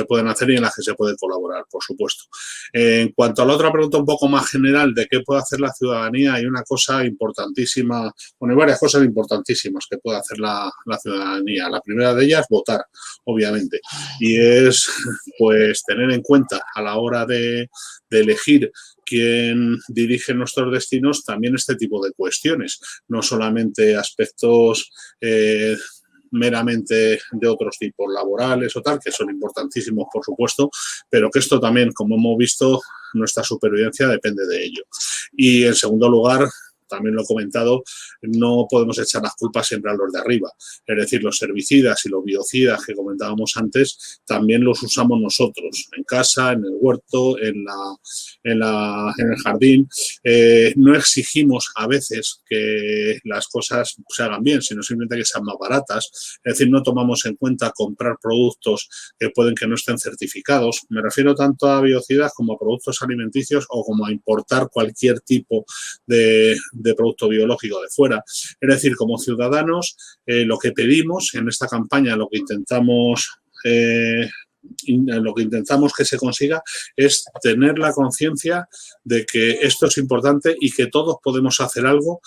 pueden hacer y en las que se puede colaborar, por supuesto. En cuanto a la otra pregunta un poco más general de qué puede hacer la ciudadanía, hay una cosa importantísima. Bueno, hay varias cosas importantísimas que puede hacer la ciudadanía. La primera de ellas, votar, obviamente. Y es, pues, tener en cuenta a la hora de elegir quién dirige nuestros destinos también este tipo de cuestiones. No solamente aspectos meramente de otros tipos laborales o tal, que son importantísimos, por supuesto, pero que esto también, como hemos visto, nuestra supervivencia depende de ello. Y, en segundo lugar, también lo he comentado, no podemos echar las culpas siempre a los de arriba. Es decir, los herbicidas y los biocidas que comentábamos antes también los usamos nosotros, en casa, en el huerto, en el jardín. No exigimos a veces que las cosas se hagan bien, sino simplemente que sean más baratas. Es decir, no tomamos en cuenta comprar productos que pueden que no estén certificados. Me refiero tanto a biocidas como a productos alimenticios o como a importar cualquier tipo de producto biológico de fuera. Es decir, como ciudadanos, lo que pedimos en esta campaña, lo que intentamos que se consiga es tener la conciencia de que esto es importante y que todos podemos hacer algo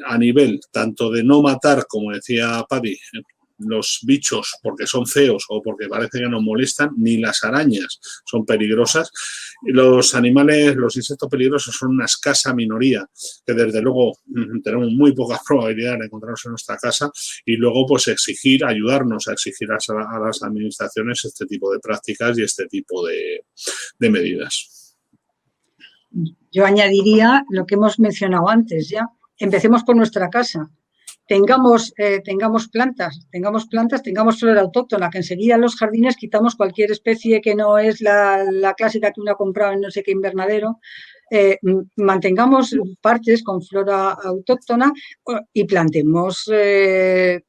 a nivel tanto de no matar, como decía Paddy, los bichos porque son feos o porque parece que nos molestan, ni las arañas son peligrosas. Los animales, los insectos peligrosos son una escasa minoría que desde luego tenemos muy pocas probabilidades de encontrarnos en nuestra casa, y luego pues ayudarnos a exigir a las administraciones este tipo de prácticas y este tipo de medidas. Yo añadiría lo que hemos mencionado antes ya. Empecemos por nuestra casa. Tengamos plantas, tengamos flora autóctona, que enseguida en los jardines quitamos cualquier especie que no es la clásica que uno ha comprado en no sé qué invernadero. Mantengamos partes con flora autóctona y plantemos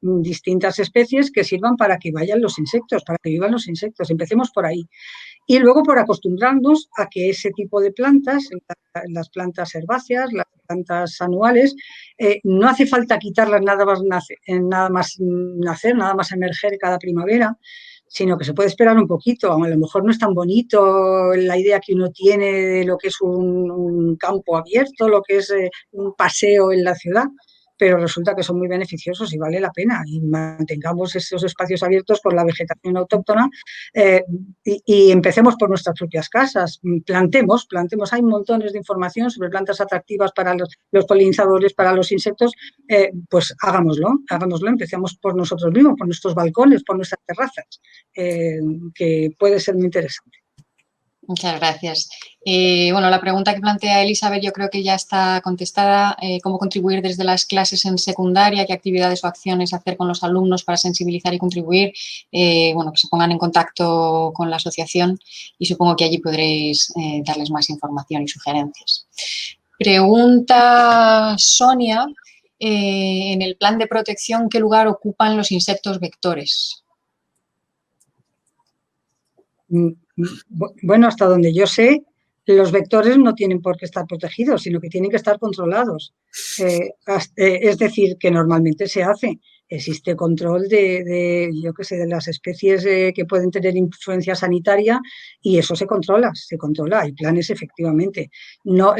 distintas especies que sirvan para que vayan los insectos, para que vivan los insectos. Empecemos por ahí. Y luego por acostumbrarnos a que ese tipo de plantas, las plantas herbáceas, las plantas anuales, no hace falta quitarlas nada más emerger cada primavera, sino que se puede esperar un poquito. A lo mejor no es tan bonito la idea que uno tiene de lo que es un campo abierto, lo que es un paseo en la ciudad, pero resulta que son muy beneficiosos y vale la pena. Y mantengamos esos espacios abiertos por la vegetación autóctona y empecemos por nuestras propias casas. Plantemos. Hay montones de información sobre plantas atractivas para los polinizadores, para los insectos. Pues hagámoslo. Empecemos por nosotros mismos, por nuestros balcones, por nuestras terrazas, que puede ser muy interesante. Muchas gracias. Bueno, la pregunta que plantea Elizabeth yo creo que ya está contestada. ¿Cómo contribuir desde las clases en secundaria? ¿Qué actividades o acciones hacer con los alumnos para sensibilizar y contribuir? Bueno, que se pongan en contacto con la asociación y supongo que allí podréis darles más información y sugerencias. Pregunta Sonia, en el plan de protección, ¿qué lugar ocupan los insectos vectores? Bueno, hasta donde yo sé, los vectores no tienen por qué estar protegidos, sino que tienen que estar controlados. Es decir, que normalmente se hace. Existe control de las especies que pueden tener influencia sanitaria y eso se controla. Hay planes, efectivamente. No,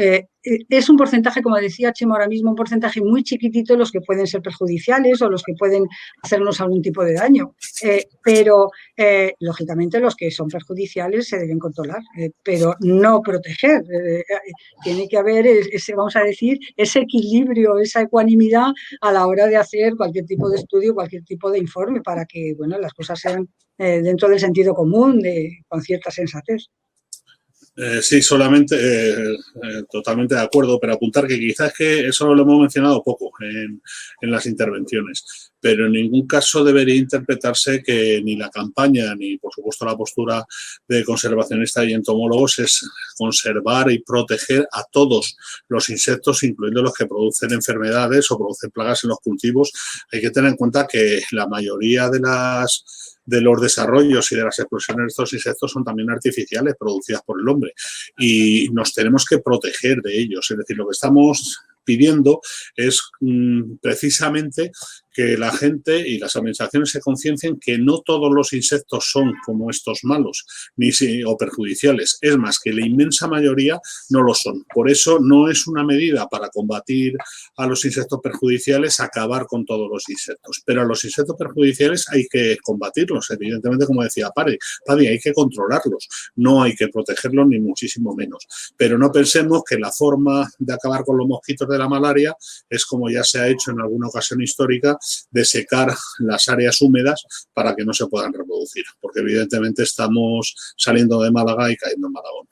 es un porcentaje, como decía Chema ahora mismo, un porcentaje muy chiquitito los que pueden ser perjudiciales o los que pueden hacernos algún tipo de daño. Pero, lógicamente, los que son perjudiciales se deben controlar, pero no proteger. Tiene que haber ese, vamos a decir, ese equilibrio, esa ecuanimidad a la hora de hacer cualquier tipo de estudio, cualquier tipo de informe, para que, bueno, las cosas sean dentro del sentido común, con cierta sensatez. Sí, solamente, totalmente de acuerdo, pero apuntar que quizás que eso lo hemos mencionado poco en las intervenciones, pero en ningún caso debería interpretarse que ni la campaña ni, por supuesto, la postura de conservacionistas y entomólogos es conservar y proteger a todos los insectos, incluyendo los que producen enfermedades o producen plagas en los cultivos. Hay que tener en cuenta que la mayoría de los desarrollos y de las explosiones de estos insectos son también artificiales, producidas por el hombre, y nos tenemos que proteger de ellos. Es decir, lo que estamos pidiendo es precisamente que la gente y las administraciones se conciencien que no todos los insectos son como estos malos o perjudiciales. Es más, que la inmensa mayoría no lo son. Por eso no es una medida para combatir a los insectos perjudiciales acabar con todos los insectos. Pero a los insectos perjudiciales hay que combatirlos. Evidentemente, como decía Paddy, hay que controlarlos. No hay que protegerlos ni muchísimo menos. Pero no pensemos que la forma de acabar con los mosquitos de la malaria es, como ya se ha hecho en alguna ocasión histórica, de secar las áreas húmedas para que no se puedan reproducir, porque evidentemente estamos saliendo de Málaga y cayendo en Malagón.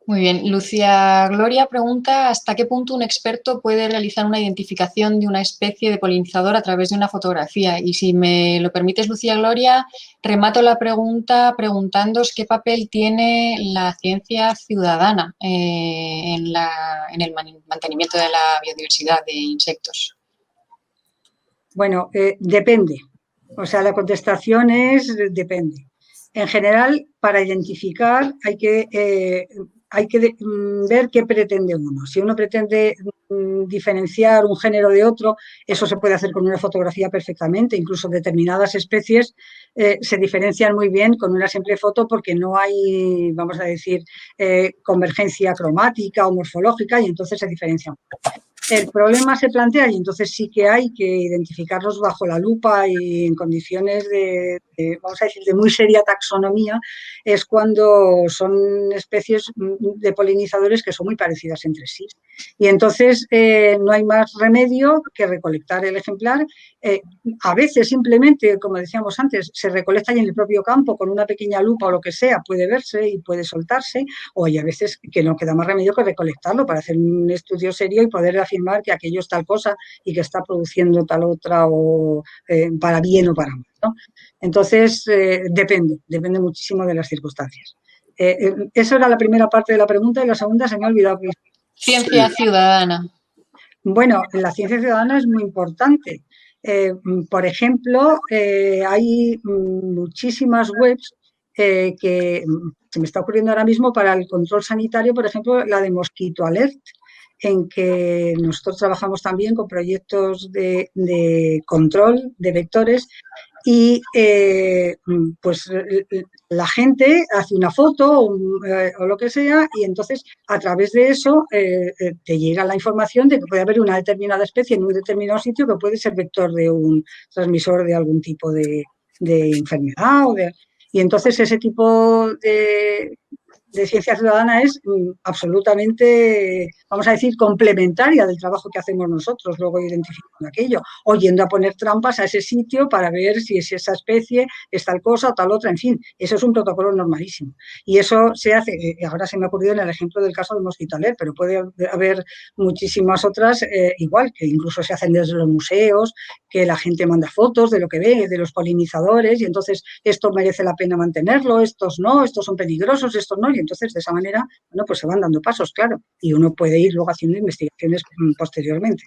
Muy bien. Lucía Gloria pregunta ¿hasta qué punto un experto puede realizar una identificación de una especie de polinizador a través de una fotografía? Y si me lo permites, Lucía Gloria, remato la pregunta preguntándoos qué papel tiene la ciencia ciudadana en el mantenimiento de la biodiversidad de insectos. Bueno, depende. O sea, la contestación es depende. En general, para identificar hay que ver qué pretende uno. Si uno pretende diferenciar un género de otro, eso se puede hacer con una fotografía perfectamente. Incluso determinadas especies se diferencian muy bien con una simple foto porque no hay, vamos a decir, convergencia cromática o morfológica, y entonces se diferencian. El problema se plantea, y entonces sí que hay que identificarlos bajo la lupa y en condiciones vamos a decir, de muy seria taxonomía, es cuando son especies de polinizadores que son muy parecidas entre sí. Y entonces no hay más remedio que recolectar el ejemplar. A veces simplemente, como decíamos antes, se recolecta ahí en el propio campo con una pequeña lupa o lo que sea, puede verse y puede soltarse, o hay a veces que no queda más remedio que recolectarlo para hacer un estudio serio y poder afirmar que aquello es tal cosa y que está produciendo tal otra, o para bien o para mal, ¿no? Entonces, depende muchísimo de las circunstancias. Esa era la primera parte de la pregunta, y la segunda se me ha olvidado. Ciencia ciudadana. Bueno, la ciencia ciudadana es muy importante. Por ejemplo, hay muchísimas webs que se me está ocurriendo ahora mismo para el control sanitario, por ejemplo, la de Mosquito Alert, en que nosotros trabajamos también con proyectos de control de vectores, y pues la gente hace una foto o lo que sea, y entonces a través de eso te llega la información de que puede haber una determinada especie en un determinado sitio que puede ser vector de un transmisor de algún tipo de enfermedad. Y entonces ese tipo de ciencia ciudadana es absolutamente, vamos a decir, complementaria del trabajo que hacemos nosotros, luego identificando aquello, o yendo a poner trampas a ese sitio para ver si es esa especie, es tal cosa o tal otra, en fin, eso es un protocolo normalísimo. Y eso se hace, ahora se me ha ocurrido en el ejemplo del caso de Mosquito Alert, pero puede haber muchísimas otras igual, que incluso se hacen desde los museos, que la gente manda fotos de lo que ve, de los polinizadores, y entonces esto merece la pena mantenerlo, estos no, estos son peligrosos, estos no, y entonces de esa manera, bueno, pues se van dando pasos, claro, y uno puede ir luego haciendo investigaciones posteriormente.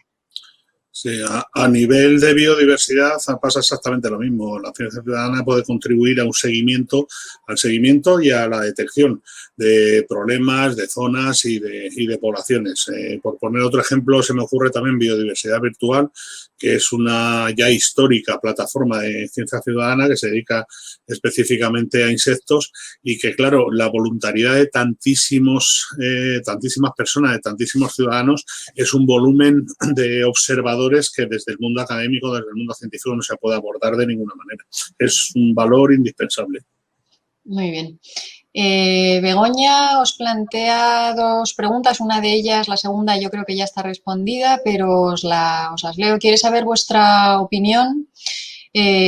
Sí, a nivel de biodiversidad pasa exactamente lo mismo. La ciencia ciudadana puede contribuir a un seguimiento, al seguimiento y a la detección de problemas, de zonas y de poblaciones. Por poner otro ejemplo, se me ocurre también Biodiversidad Virtual, que es una ya histórica plataforma de ciencia ciudadana que se dedica específicamente a insectos y que, claro, la voluntariedad de tantísimas personas, de tantísimos ciudadanos, es un volumen de observadores que desde el mundo académico, desde el mundo científico no se puede abordar de ninguna manera. Es un valor indispensable. Muy bien. Begoña os plantea dos preguntas, una de ellas, la segunda yo creo que ya está respondida, pero os las leo. ¿Quiere saber vuestra opinión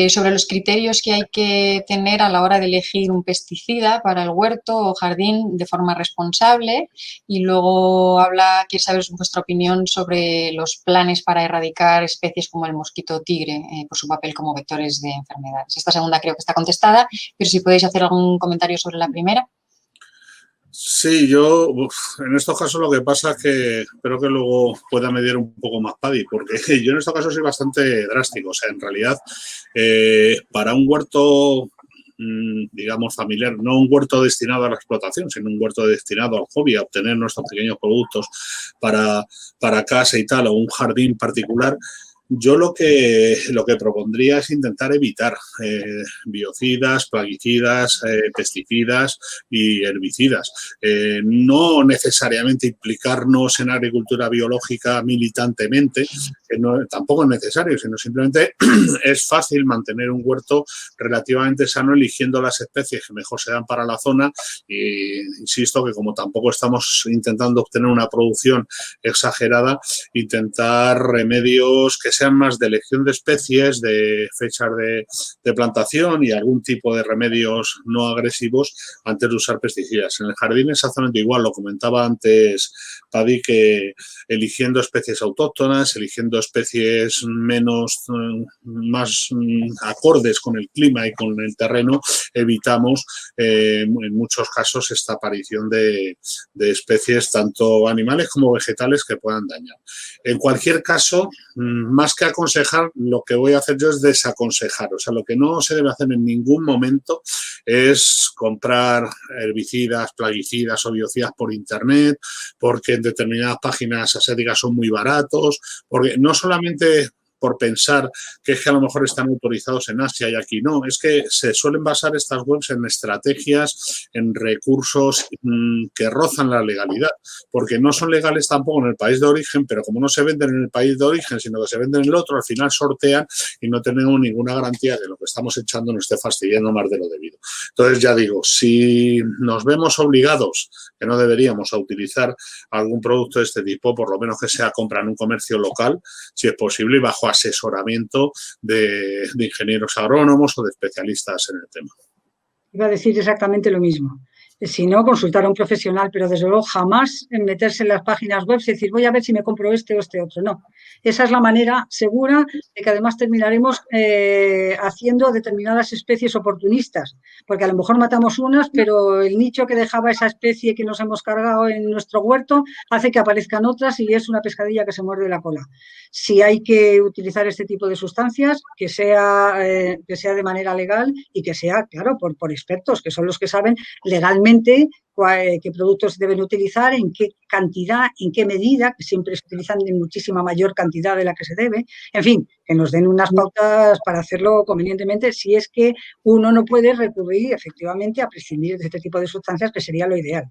sobre los criterios que hay que tener a la hora de elegir un pesticida para el huerto o jardín de forma responsable? Y luego quiere saber vuestra opinión sobre los planes para erradicar especies como el mosquito tigre por su papel como vectores de enfermedades. Esta segunda creo que está contestada, pero si podéis hacer algún comentario sobre la primera. Sí, en estos casos lo que pasa es que espero que luego pueda medir un poco más Paddy, porque yo en estos casos soy bastante drástico. O sea, en realidad, para un huerto, digamos, familiar, no un huerto destinado a la explotación, sino un huerto destinado al hobby, a obtener nuestros pequeños productos para casa y tal, o un jardín particular, yo lo que propondría es intentar evitar biocidas, plaguicidas, pesticidas y herbicidas. No necesariamente implicarnos en agricultura biológica militantemente, que tampoco es necesario, sino simplemente es fácil mantener un huerto relativamente sano eligiendo las especies que mejor se dan para la zona y insisto que como tampoco estamos intentando obtener una producción exagerada, intentar remedios que sean más de elección de especies, de fechas de plantación y algún tipo de remedios no agresivos antes de usar pesticidas. En el jardín exactamente igual, lo comentaba antes Paddy, que eligiendo especies autóctonas, eligiendo especies más acordes con el clima y con el terreno, evitamos en muchos casos esta aparición de especies tanto animales como vegetales que puedan dañar. En cualquier caso, más que aconsejar, lo que voy a hacer yo es desaconsejar. O sea, lo que no se debe hacer en ningún momento es comprar herbicidas, plaguicidas o biocidas por internet, porque en determinadas páginas ascéticas son muy baratos, porque no solamente por pensar que es que a lo mejor están autorizados en Asia y aquí no, es que se suelen basar estas webs en estrategias, en recursos que rozan la legalidad, porque no son legales tampoco en el país de origen, pero como no se venden en el país de origen, sino que se venden en el otro, al final sortean y no tenemos ninguna garantía que lo que estamos echando no esté fastidiando más de lo debido. Entonces, ya digo, si nos vemos obligados, que no deberíamos, a utilizar algún producto de este tipo, por lo menos que sea compra en un comercio local, si es posible, y bajo asesoramiento de ingenieros agrónomos o de especialistas en el tema. Iba a decir exactamente lo mismo. Si no, consultar a un profesional, pero desde luego jamás en meterse en las páginas web y decir, voy a ver si me compro este o este otro. No, esa es la manera segura de que además terminaremos haciendo determinadas especies oportunistas, porque a lo mejor matamos unas, pero el nicho que dejaba esa especie que nos hemos cargado en nuestro huerto hace que aparezcan otras y es una pescadilla que se muerde la cola. Si hay que utilizar este tipo de sustancias, que sea de manera legal y que sea, claro, por expertos, que son los que saben legalmente qué productos deben utilizar, en qué cantidad, en qué medida, que siempre se utilizan en muchísima mayor cantidad de la que se debe. En fin, que nos den unas pautas para hacerlo convenientemente, si es que uno no puede recurrir efectivamente a prescindir de este tipo de sustancias, que sería lo ideal,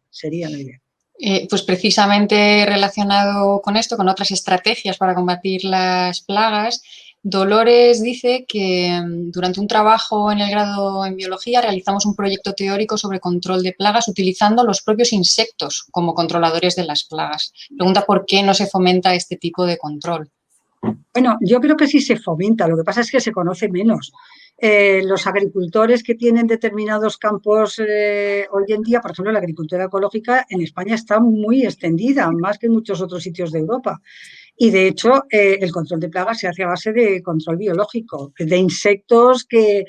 Pues precisamente relacionado con esto, con otras estrategias para combatir las plagas, Dolores dice que durante un trabajo en el grado en biología realizamos un proyecto teórico sobre control de plagas utilizando los propios insectos como controladores de las plagas. Pregunta por qué no se fomenta este tipo de control. Bueno, yo creo que sí se fomenta, lo que pasa es que se conoce menos. Los agricultores que tienen determinados campos hoy en día, por ejemplo, la agricultura ecológica en España está muy extendida, más que en muchos otros sitios de Europa. Y de hecho, el control de plagas se hace a base de control biológico, de insectos que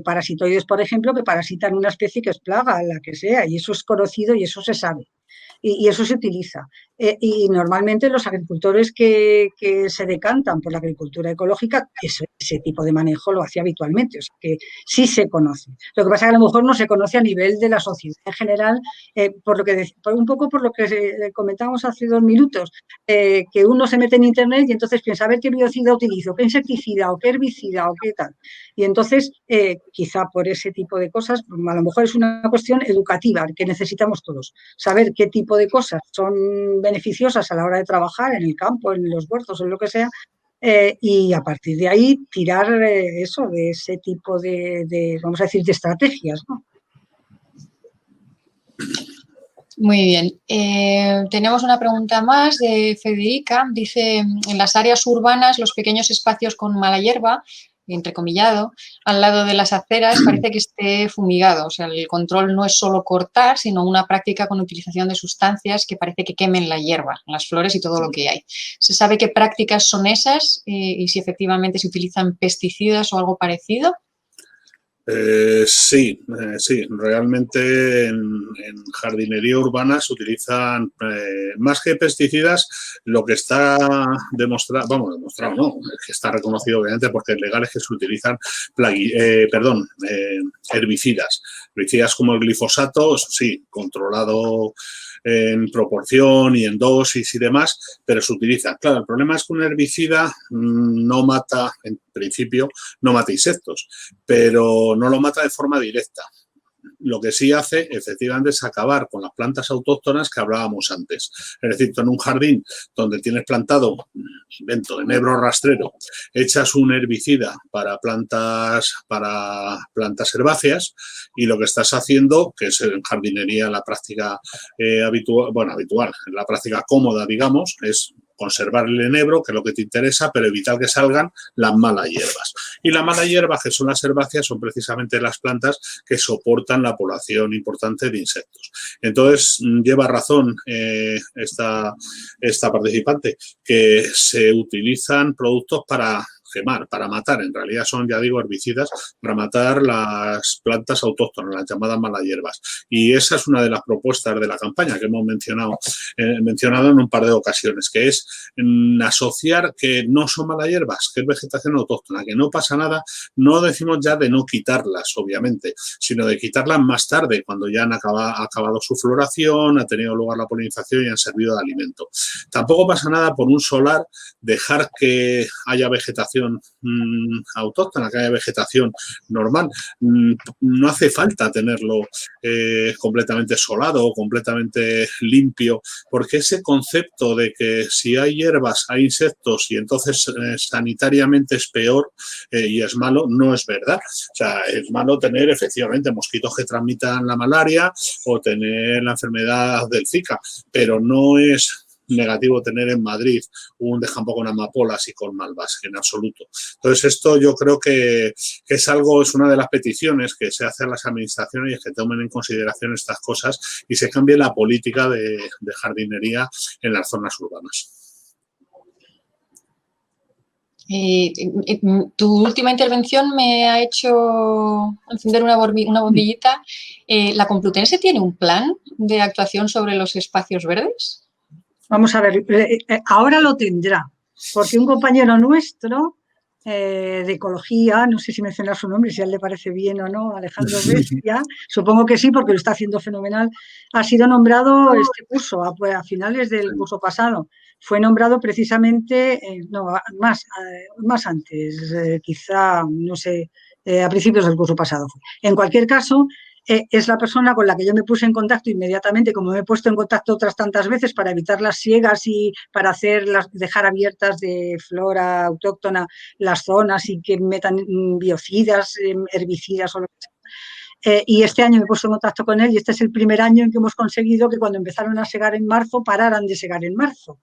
parasitoides, por ejemplo, que parasitan una especie que es plaga, la que sea, y eso es conocido y eso se sabe. y eso se utiliza. Y normalmente los agricultores que se decantan por la agricultura ecológica, ese tipo de manejo lo hacía habitualmente, o sea que sí se conoce. Lo que pasa es que a lo mejor no se conoce a nivel de la sociedad en general, un poco por lo que comentábamos hace 2 minutos, que uno se mete en internet y entonces piensa a ver qué biocida utilizo, qué insecticida o qué herbicida o qué tal. Y entonces, quizá por ese tipo de cosas, a lo mejor es una cuestión educativa que necesitamos todos, saber qué tipo de cosas son beneficiosas a la hora de trabajar en el campo, en los huertos, en lo que sea, y a partir de ahí tirar de ese tipo vamos a decir, de estrategias, ¿no? Muy bien. Tenemos una pregunta más de Federica. Dice, en las áreas urbanas, los pequeños espacios con mala hierba, entrecomillado, al lado de las aceras parece que esté fumigado. O sea, el control no es solo cortar, sino una práctica con utilización de sustancias que parece que quemen la hierba, las flores y todo lo que hay. ¿Se sabe qué prácticas son esas y si efectivamente se utilizan pesticidas o algo parecido? Sí, realmente en jardinería urbana se utilizan más que pesticidas, lo que está demostrado, no, es que está reconocido obviamente porque es legal, es que se utilizan herbicidas como el glifosato, eso sí, controlado en proporción y en dosis y demás, pero se utiliza. Claro, el problema es que un herbicida no mata, en principio, no mata insectos, pero no lo mata de forma directa. Lo que sí hace, efectivamente, es acabar con las plantas autóctonas que hablábamos antes. Es decir, tú en un jardín donde tienes plantado, invento, enebro rastrero, echas un herbicida para plantas herbáceas y lo que estás haciendo, que es en jardinería la práctica habitual, la práctica cómoda, digamos, es conservar el enebro, que es lo que te interesa, pero evitar que salgan las malas hierbas. Y las malas hierbas, que son las herbáceas, son precisamente las plantas que soportan la población importante de insectos. Entonces, lleva razón esta participante, que se utilizan productos para quemar, para matar, en realidad son, ya digo, herbicidas para matar las plantas autóctonas, las llamadas malas hierbas. Y esa es una de las propuestas de la campaña que hemos mencionado en un par de ocasiones, que es asociar que no son malas hierbas, que es vegetación autóctona, que no pasa nada. No decimos ya de no quitarlas, obviamente, sino de quitarlas más tarde, cuando ya han acabado su floración, ha tenido lugar la polinización y han servido de alimento. Tampoco pasa nada por un solar dejar que haya vegetación autóctona, que haya vegetación normal. No hace falta tenerlo completamente solado o completamente limpio, porque ese concepto de que si hay hierbas hay insectos y entonces sanitariamente es peor y es malo, no es verdad. O sea, es malo tener efectivamente mosquitos que transmitan la malaria o tener la enfermedad del Zika, pero no es negativo tener en Madrid un descampo con amapolas y con malvas, en absoluto. Entonces, esto yo creo que es una de las peticiones que se hace a las administraciones, y es que tomen en consideración estas cosas y se cambie la política de jardinería en las zonas urbanas. Tu última intervención me ha hecho encender una bombillita. ¿La Complutense tiene un plan de actuación sobre los espacios verdes? Vamos a ver, ahora lo tendrá, porque un compañero nuestro de ecología, no sé si mencionar su nombre, si a él le parece bien o no, Alejandro Bestia, supongo que sí, porque lo está haciendo fenomenal, ha sido nombrado este curso, a finales del curso pasado. Fue nombrado precisamente, más antes, quizá, no sé, a principios del curso pasado. En cualquier caso, es la persona con la que yo me puse en contacto inmediatamente, como me he puesto en contacto otras tantas veces para evitar las siegas y para dejar abiertas de flora autóctona las zonas y que metan biocidas, herbicidas o lo que sea. Y este año me he puesto en contacto con él y este es el primer año en que hemos conseguido que cuando empezaron a segar en marzo, pararan de segar en marzo.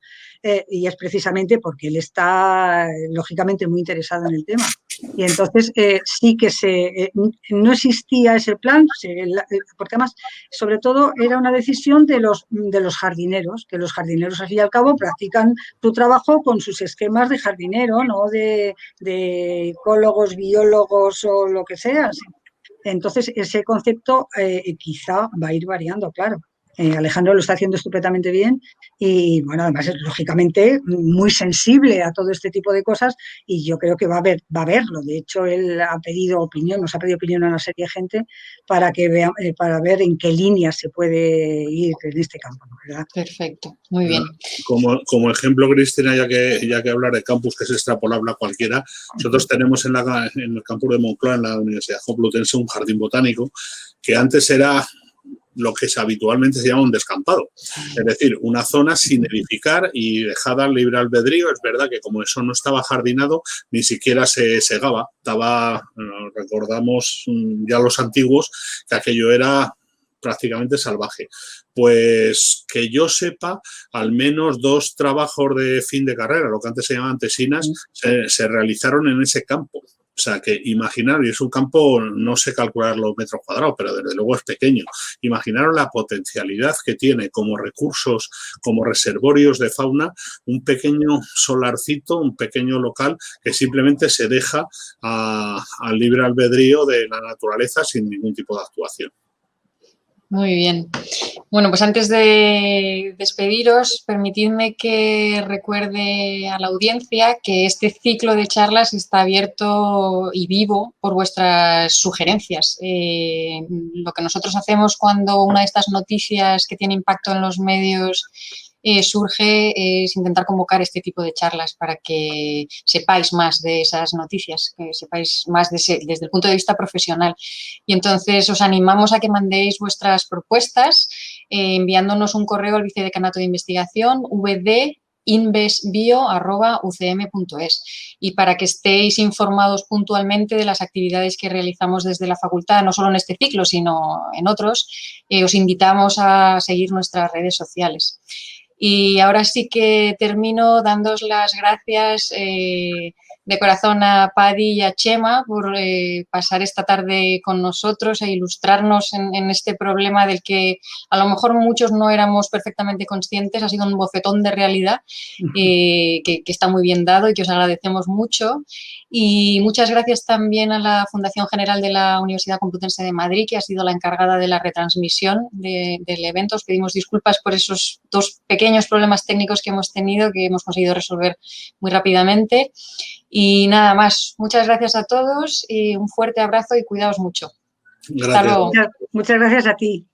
Y es precisamente porque él está, lógicamente, muy interesado en el tema. Y entonces sí que no existía ese plan, porque además, sobre todo, era una decisión de los jardineros, que los jardineros, al fin y al cabo, practican su trabajo con sus esquemas de jardinero, no de ecólogos, biólogos o lo que sea. Entonces, ese concepto quizá va a ir variando, claro. Alejandro lo está haciendo estupendamente bien y, bueno, además es lógicamente muy sensible a todo este tipo de cosas y yo creo que va a verlo. De hecho, él ha pedido opinión, nos ha pedido opinión a una serie de gente para ver en qué línea se puede ir en este campo, ¿verdad? Perfecto, muy bien. Como ejemplo, Cristina, ya que hablar de campus que es extrapolable a cualquiera, nosotros tenemos en el campus de Moncloa, en la Universidad Complutense, un jardín botánico que antes era lo que habitualmente se llama un descampado, es decir, una zona sin edificar y dejada al libre albedrío. Es verdad que como eso no estaba jardinado, ni siquiera se segaba, recordamos ya los antiguos que aquello era prácticamente salvaje. Pues que yo sepa, al menos 2 trabajos de fin de carrera, lo que antes se llamaban tesinas, se realizaron en ese campo. O sea, que imaginar, y es un campo, no sé calcular los metros cuadrados, pero desde luego es pequeño. Imaginaros la potencialidad que tiene como recursos, como reservorios de fauna, un pequeño solarcito, un pequeño local que simplemente se deja al libre albedrío de la naturaleza sin ningún tipo de actuación. Muy bien. Bueno, pues antes de despediros, permitidme que recuerde a la audiencia que este ciclo de charlas está abierto y vivo por vuestras sugerencias. Lo que nosotros hacemos cuando una de estas noticias que tiene impacto en los medios surge es intentar convocar este tipo de charlas para que sepáis más de esas noticias, que sepáis más desde el punto de vista profesional. Y entonces os animamos a que mandéis vuestras propuestas enviándonos un correo al Vicedecanato de Investigación, vdinvesbio@ucm.es, y para que estéis informados puntualmente de las actividades que realizamos desde la facultad, no solo en este ciclo, sino en otros, os invitamos a seguir nuestras redes sociales. Y ahora sí que termino dándoos las gracias de corazón a Paddy y a Chema por pasar esta tarde con nosotros e ilustrarnos en este problema del que a lo mejor muchos no éramos perfectamente conscientes. Ha sido un bofetón de realidad que está muy bien dado y que os agradecemos mucho. Y muchas gracias también a la Fundación General de la Universidad Complutense de Madrid, que ha sido la encargada de la retransmisión del evento. Os pedimos disculpas por esos 2 pequeños problemas técnicos que hemos tenido, que hemos conseguido resolver muy rápidamente. Y nada más. Muchas gracias a todos y un fuerte abrazo y cuidaos mucho. Gracias. Hasta luego. Muchas gracias a ti.